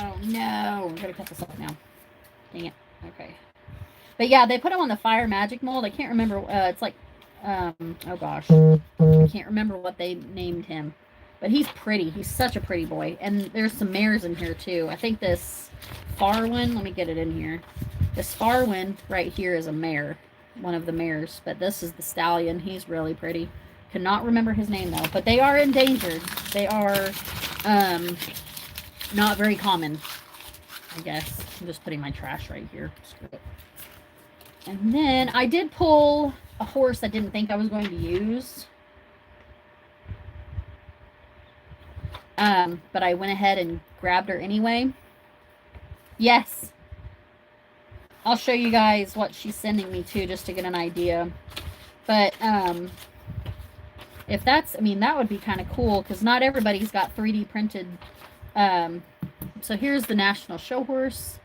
Speaker 4: Oh no, I'm gonna cut this off now. Dang it. Okay. But yeah, they put him on the Fire Magic mold. I can't remember. It's like, oh gosh, I can't remember what they named him. But he's pretty. He's such a pretty boy. And there's some mares in here, too. I think this Farwin, let me get it in here. This Farwin right here is a mare. One of the mares. But this is the stallion. He's really pretty. Cannot remember his name, though. But they are endangered. They are not very common, I guess. I'm just putting my trash right here. Screw it. And then I did pull a horse I didn't think I was going to use. But I went ahead and grabbed her anyway. Yes. I'll show you guys what she's sending me to just to get an idea. But, if that's, I mean, that would be kind of cool because not everybody's got 3D printed. So here's the National Show Horse.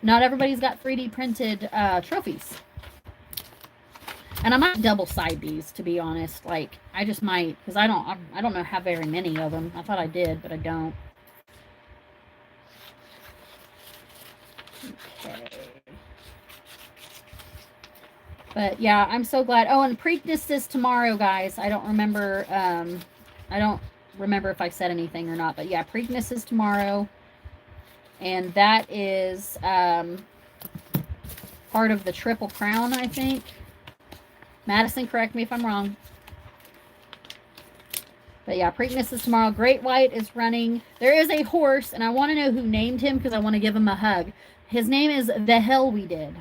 Speaker 4: Not everybody's got 3D printed, trophies. And I might double side these, to be honest. Like, I just might, because I don't know how very many of them. I thought I did, but I don't. Okay. But yeah, I'm so glad. Oh, and Preakness is tomorrow, guys. I don't remember if I said anything or not, but yeah, Preakness is tomorrow. And that is part of the Triple Crown, I think. Madison, correct me if I'm wrong. But yeah, Preakness is tomorrow. Great White is running. There is a horse, and I want to know who named him because I want to give him a hug. His name is The Hell We Did.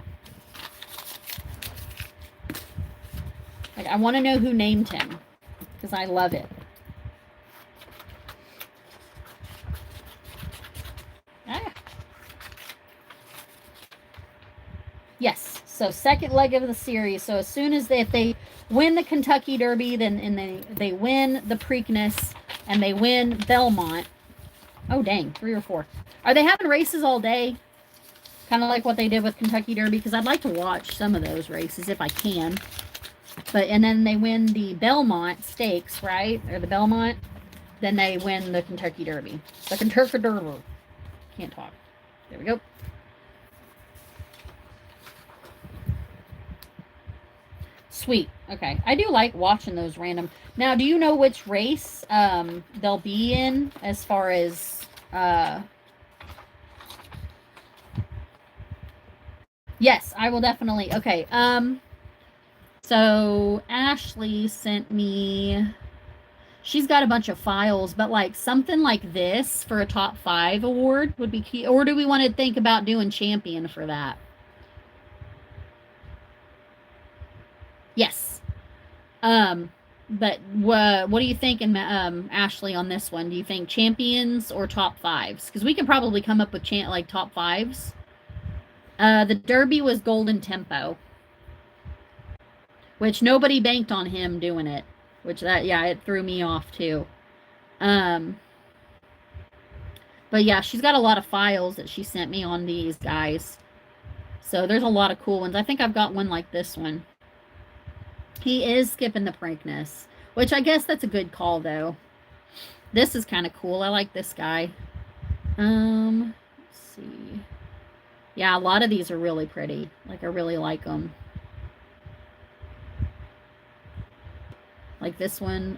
Speaker 4: Like, I want to know who named him because I love it. Ah. Yes. So second leg of the series. So as soon as if they win the Kentucky Derby, then they win the Preakness and they win Belmont. Oh dang, 3 or 4. Are they having races all day? Kind of like what they did with Kentucky Derby, because I'd like to watch some of those races if I can. But and then they win the Belmont Stakes, right? Or the Belmont. Then they win the Kentucky Derby. The Kentucky Derby. Can't talk. There we go. Sweet. Okay. I do like watching those random. Now, do you know which race they'll be in as far as yes, I will definitely. Okay. So Ashley sent me, she's got a bunch of files, but like something like this for a top 5 award would be key. Or do we want to think about doing champion for that? Yes. But what are you thinking, Ashley, on this one? Do you think champions or top 5s? Because we can probably come up with like top 5s. The Derby was Golden Tempo, which nobody banked on him doing it. Which it threw me off too. But yeah, she's got a lot of files that she sent me on these guys. So there's a lot of cool ones. I think I've got one like this one. He is skipping the Preakness, which I guess that's a good call, though. This is kind of cool. I like this guy. Let's see. Yeah, a lot of these are really pretty. Like, I really like them. Like this one.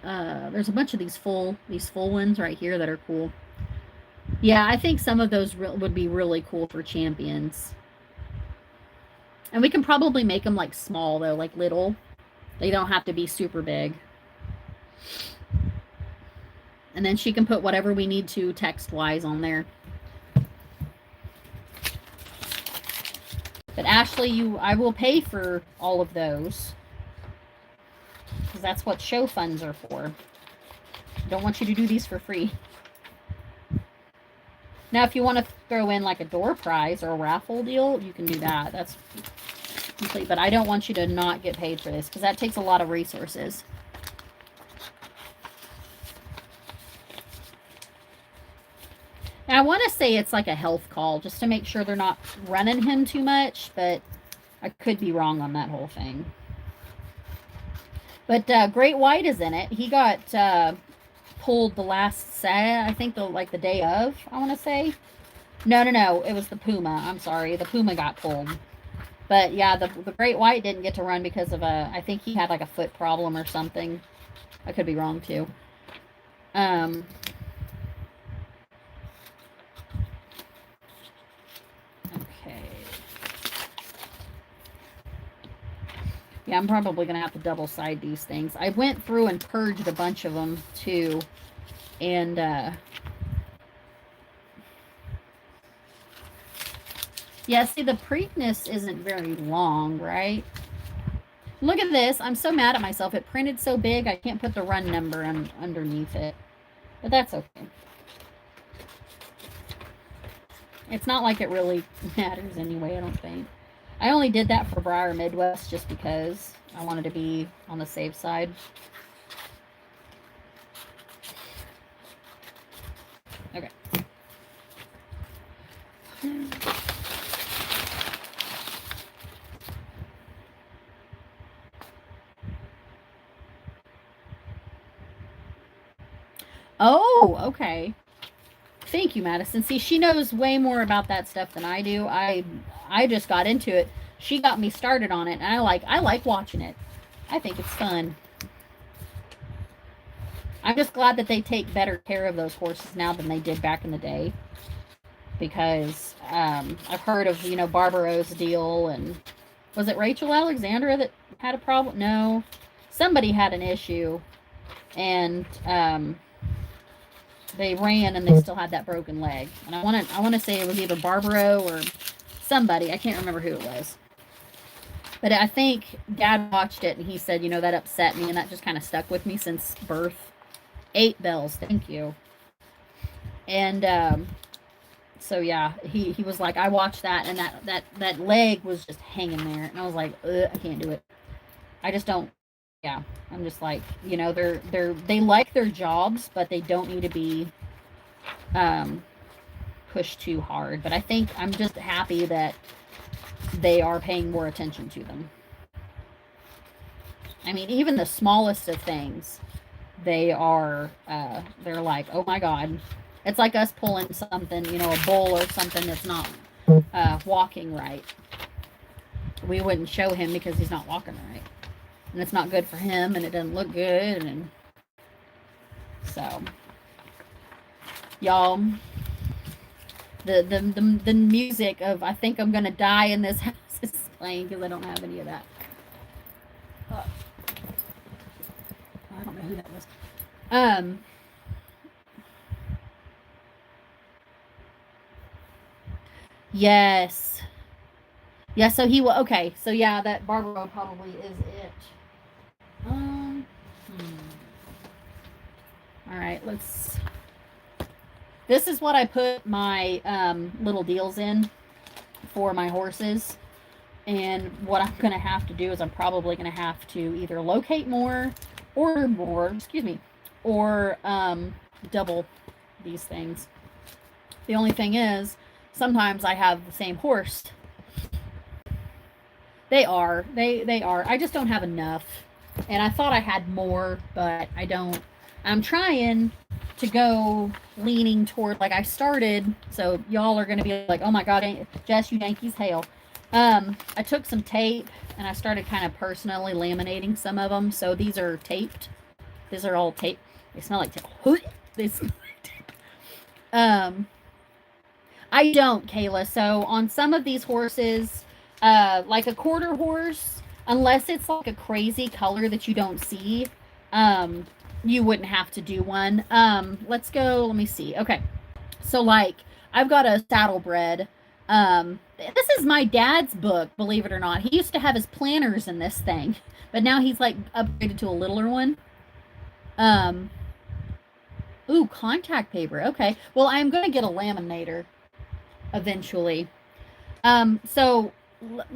Speaker 4: There's a bunch of these full ones right here that are cool. Yeah, I think some of those would be really cool for champions. And we can probably make them, like, small, though, like little. They don't have to be super big. And then she can put whatever we need to text-wise on there. But Ashley, I will pay for all of those. Because that's what show funds are for. I don't want you to do these for free. Now, if you want to throw in like a door prize or a raffle deal, you can do that. That's complete. But I don't want you to not get paid for this because that takes a lot of resources. Now, I want to say it's like a health call just to make sure they're not running him too much, but I could be wrong on that whole thing. But Great White is in it. He got pulled the last set, I think the day of, I want to say. No, it was the Puma. I'm sorry. The Puma got pulled. But yeah, the Great White didn't get to run because of I think he had like a foot problem or something. I could be wrong too. Okay. Yeah, I'm probably going to have to double side these things. I went through and purged a bunch of them too. And, yeah, see, the Preakness isn't very long, right? Look at this. I'm so mad at myself. It printed so big, I can't put the run number underneath it. But that's okay. It's not like it really matters anyway, I don't think. I only did that for Briar Midwest just because I wanted to be on the safe side. Okay. Oh, okay. Thank you, Madison. See, she knows way more about that stuff than I do. I just got into it. She got me started on it, and I like watching it. I think it's fun. I'm just glad that they take better care of those horses now than they did back in the day. Because I've heard of, Barbaro's deal, and was it Rachel Alexandra that had a problem? No. Somebody had an issue, and they ran and they still had that broken leg. And I want to say it was either Barbaro or somebody. I can't remember who it was. But I think Dad watched it and he said, that upset me, and that just kind of stuck with me since birth. 8 bells, thank you. And so yeah, he was like, I watched that, and that leg was just hanging there, and I was like, I can't do it. I just don't. Yeah, I'm just like, they like their jobs, but they don't need to be pushed too hard. But I think I'm just happy that they are paying more attention to them. I mean, even the smallest of things, they're like, oh my God. It's like us pulling something, a bull or something that's not walking right. We wouldn't show him because he's not walking right. And it's not good for him, and it doesn't look good, and so, y'all, the music of I Think I'm Gonna Die in This House is playing because I don't have any of that. know who that was. Yes. Yeah, so he will. Okay, so yeah, that Barbara probably is it. All right, let's. This is what I put my little deals in for my horses. And what I'm going to have to do is I'm probably going to have to either locate more, order more, excuse me, or double these things. The only thing is, sometimes I have the same horse. They are. I just don't have enough. And I thought I had more, but I don't. I'm trying to go leaning toward, like I started, so y'all are going to be like, oh my God, Jess, you Yankees hail. I took some tape and I started kind of personally laminating some of them. So these are taped. These are all taped. They smell like tape. They smell like tape. I don't, Kayla. So on some of these horses, like a quarter horse, unless it's like a crazy color that you don't see, you wouldn't have to do one. Let's go. Let me see. Okay. So like I've got a saddlebred. This is my dad's book, believe it or not. He used to have his planners in this thing, but now he's like upgraded to a littler one. Ooh, contact paper. Okay. Well, I'm going to get a laminator eventually. So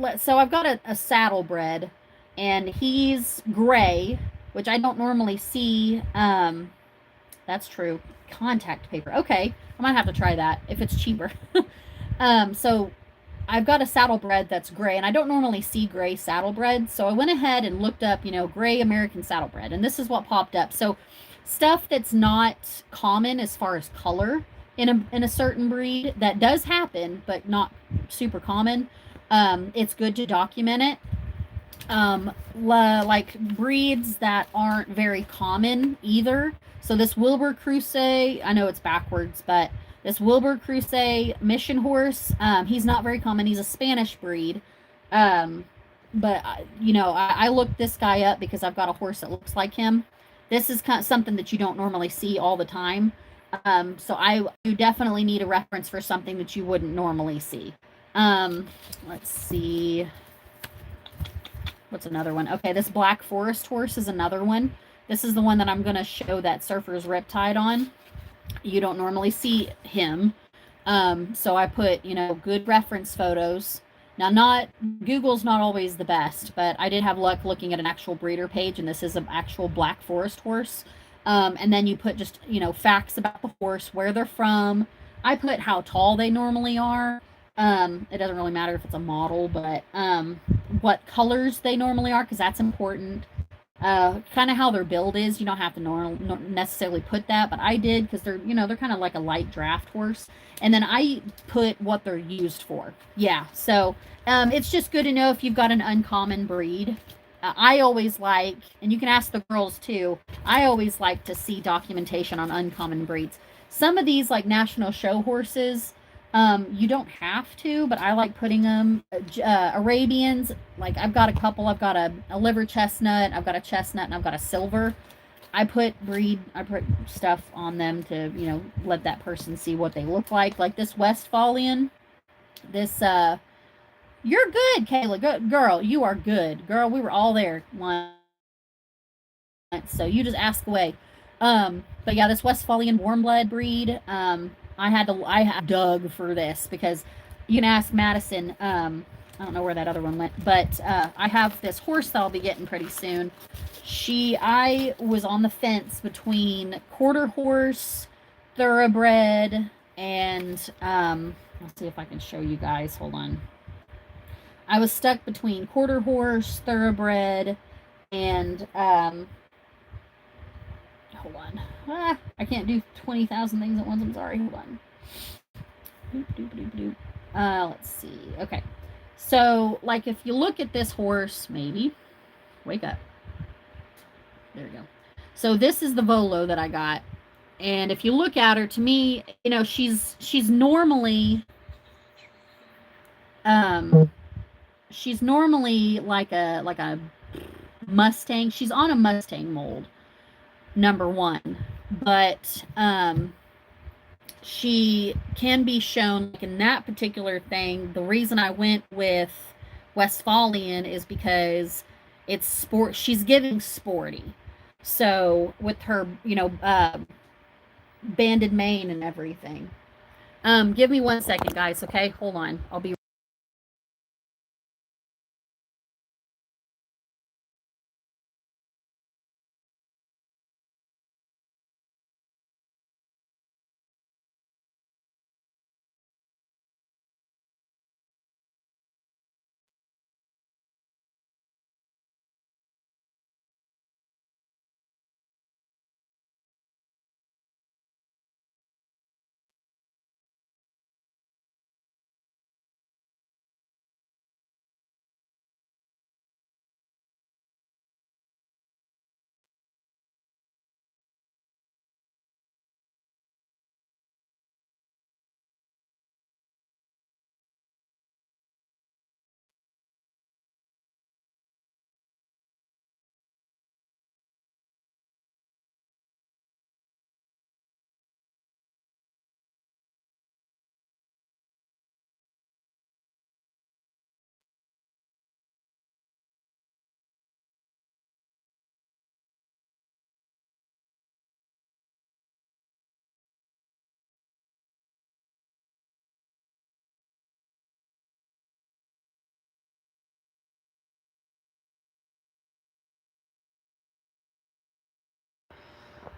Speaker 4: I've got a saddlebred, and he's gray, which I don't normally see. That's true. Contact paper. Okay. I might have to try that if it's cheaper. So I've got a saddlebred that's gray, and I don't normally see gray saddlebred. So I went ahead and looked up, gray American saddlebred, and this is what popped up. So stuff that's not common as far as color in a certain breed, that does happen, but not super common. It's good to document it. Like breeds that aren't very common either. So this Wilbur Crusay, I know it's backwards, but this Wilbur Crusay mission horse, he's not very common. He's a Spanish breed. But I looked this guy up because I've got a horse that looks like him. This is kind of something that you don't normally see all the time. So you definitely need a reference for something that you wouldn't normally see. Let's see. What's another one? Okay, this Black Forest horse is another one. This is the one that I'm going to show that Surfer's Riptide on. You don't normally see him. So I put, good reference photos. Now, Google's not always the best, but I did have luck looking at an actual breeder page, and this is an actual Black Forest horse. And then you put just, facts about the horse, where they're from. I put how tall they normally are. It doesn't really matter if it's a model, but what colors they normally are, because that's important. Kind of how their build is. You don't have to necessarily put that, but I did because they're kind of like a light draft horse. And then I put what they're used for. Yeah, so it's just good to know if you've got an uncommon breed. I always like, and you can ask the girls too, I always like to see documentation on uncommon breeds. Some of these, like national show horses, you don't have to, but I like putting them. Arabians, like I've got a couple. I've got a liver chestnut, I've got a chestnut, and I've got a silver. I put stuff on them to, let that person see what they look like. Like this Westphalian, this, you're good, Kayla. Good girl. You are good. Girl, we were all there once. So you just ask away. But yeah, this Westphalian warm blood breed, I had dug for this because you can ask Madison. I don't know where that other one went, but I have this horse that I'll be getting pretty soon. I was on the fence between quarter horse, thoroughbred, and let's see if I can show you guys. Hold on. I was stuck between quarter horse, thoroughbred, and hold on. I can't do 20,000 things at once. I'm sorry. Hold on. Let's see. Okay. So, like, if you look at this horse, maybe. Wake up. There we go. So, this is the Volo that I got. And if you look at her, to me, she's normally... she's normally like a Mustang. She's on a Mustang mold. number one. But she can be shown, like in that particular thing, the reason I went with Westphalian is because it's sport. She's giving sporty. So with her, banded mane and everything. Give me 1 second, guys. Okay, hold on. I'll be.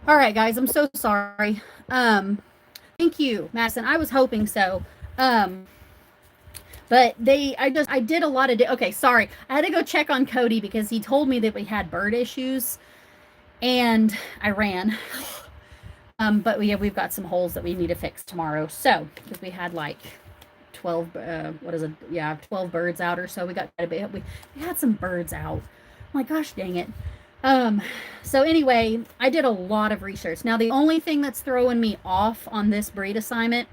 Speaker 4: All right, guys. I'm so sorry. Thank you, Madison. I was hoping so. But I did a lot of, okay, sorry. I had to go check on Cody because he told me that we had bird issues and I ran. But we've got some holes that we need to fix tomorrow. So, because we had like 12, 12 birds out or so. We had some birds out. Oh my gosh, dang it. So anyway, I did a lot of research. Now, the only thing that's throwing me off on this breed assignment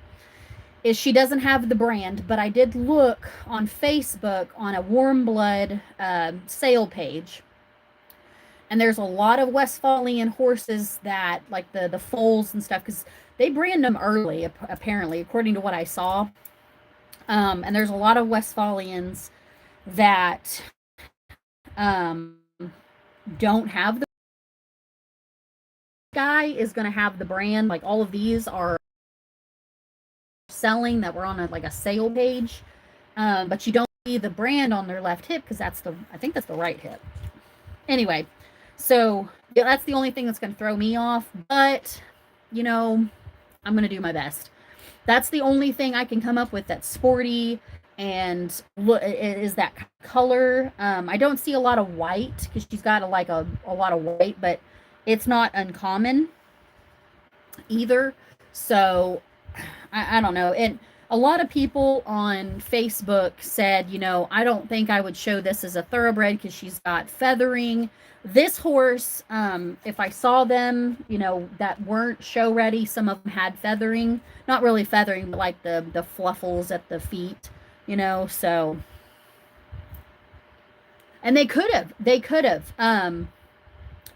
Speaker 4: is she doesn't have the brand, but I did look on Facebook on a warm blood sale page. And there's a lot of Westphalian horses that, like the foals and stuff, because they brand them early, apparently, according to what I saw. And there's a lot of Westphalians that don't have the guy is going to have the brand. Like all of these are selling that were on a sale page, but you don't see the brand on their left hip because I think that's the right hip. Anyway, so yeah, that's the only thing that's going to throw me off, but I'm going to do my best. That's the only thing I can come up with that's sporty and is that color. I don't see a lot of white because she's got a lot of white, but it's not uncommon either. So I don't know. And a lot of people on Facebook said, I don't think I would show this as a thoroughbred because she's got feathering. This horse, if I saw them, that weren't show ready, some of them had feathering. Not really feathering, but like the fluffles at the feet, so. And they could have.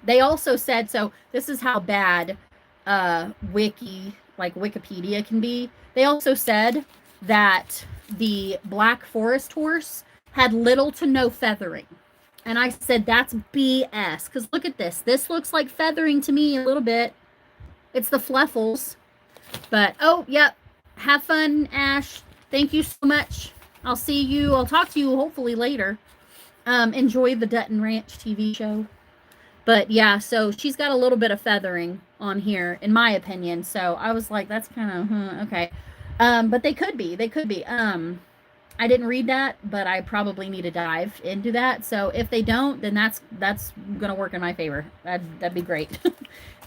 Speaker 4: They also said, so this is how bad Wikipedia can be. They also said that the Black Forest horse had little to no feathering. And I said, that's BS. Because look at this. This looks like feathering to me a little bit. It's the fluffles. But, oh, yep. Have fun, Ash. Thank you so much. I'll talk to you hopefully later. Enjoy the Dutton Ranch TV show. But yeah, so she's got a little bit of feathering on here, in my opinion. So I was like, that's kind of, okay. But they could be. I didn't read that, but I probably need to dive into that. So if they don't, then that's going to work in my favor. That'd be great.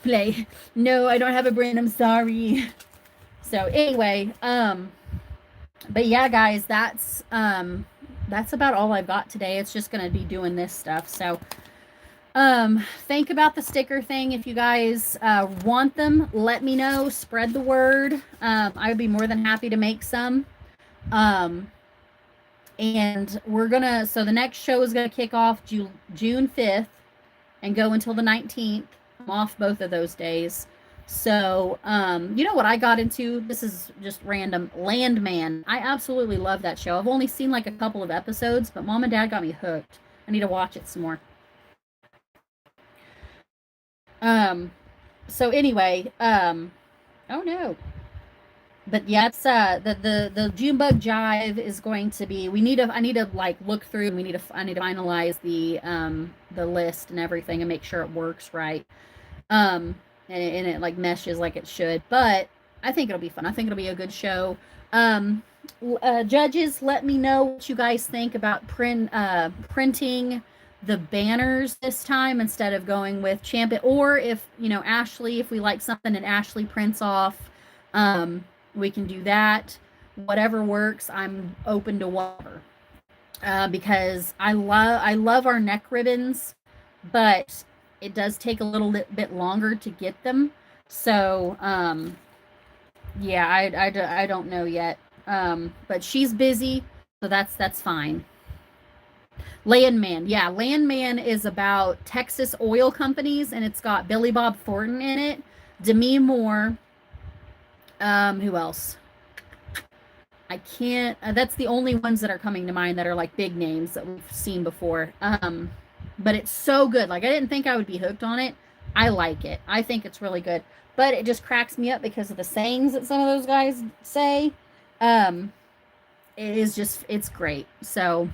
Speaker 4: Play. No, I don't have a brand. I'm sorry. So anyway, but yeah, guys, that's about all I've got today. It's just going to be doing this stuff. So think about the sticker thing. If you guys want them, let me know. Spread the word. I would be more than happy to make some. And so the next show is gonna kick off June 5th and go until the 19th. I'm off both of those days. So, you know what I got into? This is just random. Landman. I absolutely love that show. I've only seen like a couple of episodes, but Mom and Dad got me hooked. I need to watch it some more. So anyway, oh no. But yeah, it's the Junebug Jive is going to be. I need to like look through. And I need to finalize the list and everything and make sure it works right. And it like meshes like it should. But I think it'll be fun. I think it'll be a good show. Judges, let me know what you guys think about printing the banners this time instead of going with Champion, or if Ashley, if we like something and Ashley prints off, we can do that. Whatever works, I'm open to whatever. Because I love our neck ribbons, but it does take a little bit longer to get them. So yeah, I don't know yet. But she's busy, so that's fine. Landman. Yeah, Landman is about Texas oil companies, and it's got Billy Bob Thornton in it, Demi Moore. Who else? I can't. That's the only ones that are coming to mind that are like big names that we've seen before. But it's so good. Like, I didn't think I would be hooked on it. I like it. I think it's really good. But it just cracks me up because of the sayings that some of those guys say. It's great. So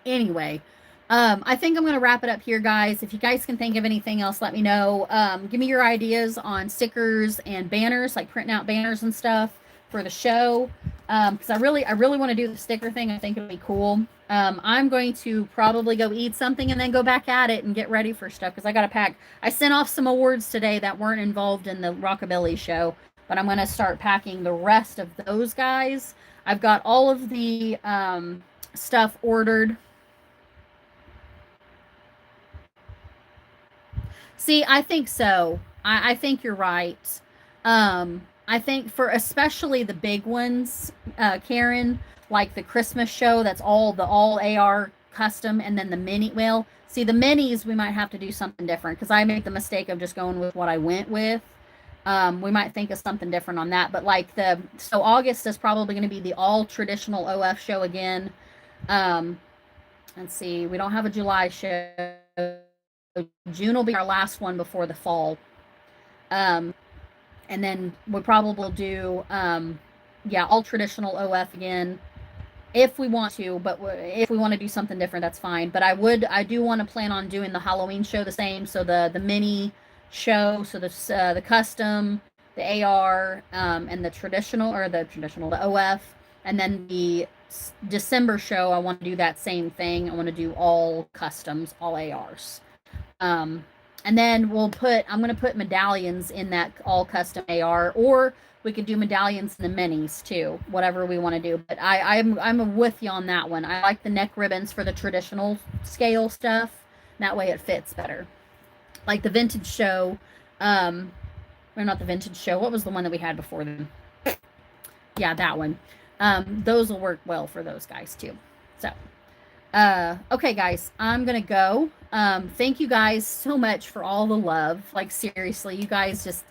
Speaker 4: anyway, I think I'm going to wrap it up here, guys. If you guys can think of anything else, let me know. Give me your ideas on stickers and banners, like printing out banners and stuff for the show. Because I really want to do the sticker thing. I think it'll be cool. I'm going to probably go eat something and then go back at it and get ready for stuff because I got to pack. I sent off some awards today that weren't involved in the Rockabilly show, but I'm going to start packing the rest of those guys. I've got all of the stuff ordered. See, I think so. I think you're right. I think for especially the big ones, Karen, like the Christmas show, that's all AR custom, and then the mini. Well, see, the minis, we might have to do something different because I made the mistake of just going with what I went with. We might think of something different on that, but like so August is probably going to be the all traditional OF show again. Let's see, we don't have a July show. June will be our last one before the fall. And then we'll probably do, all traditional OF again if we want to, but if we want to do something different, that's fine. But I do want to plan on doing the Halloween show the same. So the mini show, so the custom, the AR, and the OF, and then the December show, I want to do that same thing. I want to do all customs, all ARs. And then I'm going to put medallions in that all custom AR, or we could do medallions in the minis too, whatever we want to do. But I'm with you on that one. I like the neck ribbons for the traditional scale stuff. That way it fits better. Like the vintage show, or not the vintage show. What was the one that we had before then? Yeah, that one. Those will work well for those guys too. So, okay guys, I'm going to go. Thank you guys so much for all the love. Like seriously, you guys just,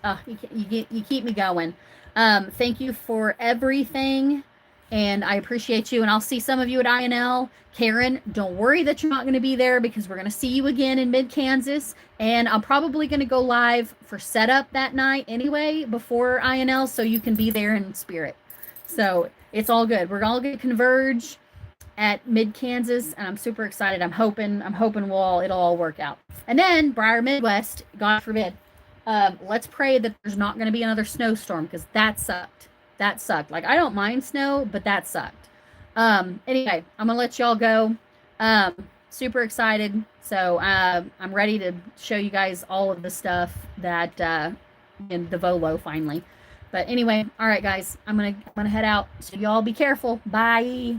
Speaker 4: you keep me going. Thank you for everything. And I appreciate you. And I'll see some of you at INL. Karen, don't worry that you're not going to be there because we're going to see you again in mid-Kansas. And I'm probably going to go live for setup that night anyway, before INL, so you can be there in spirit. So it's all good. We're all going to converge at mid-Kansas, and I'm super excited. I'm hoping it'll all work out. And then Briar Midwest, God forbid. Let's pray that there's not going to be another snowstorm because that sucked. That sucked. Like, I don't mind snow, but that sucked. Anyway, I'm going to let y'all go. Super excited. So I'm ready to show you guys all of the stuff that in the Volo finally. But anyway, all right, guys, I'm gonna head out. So y'all be careful. Bye.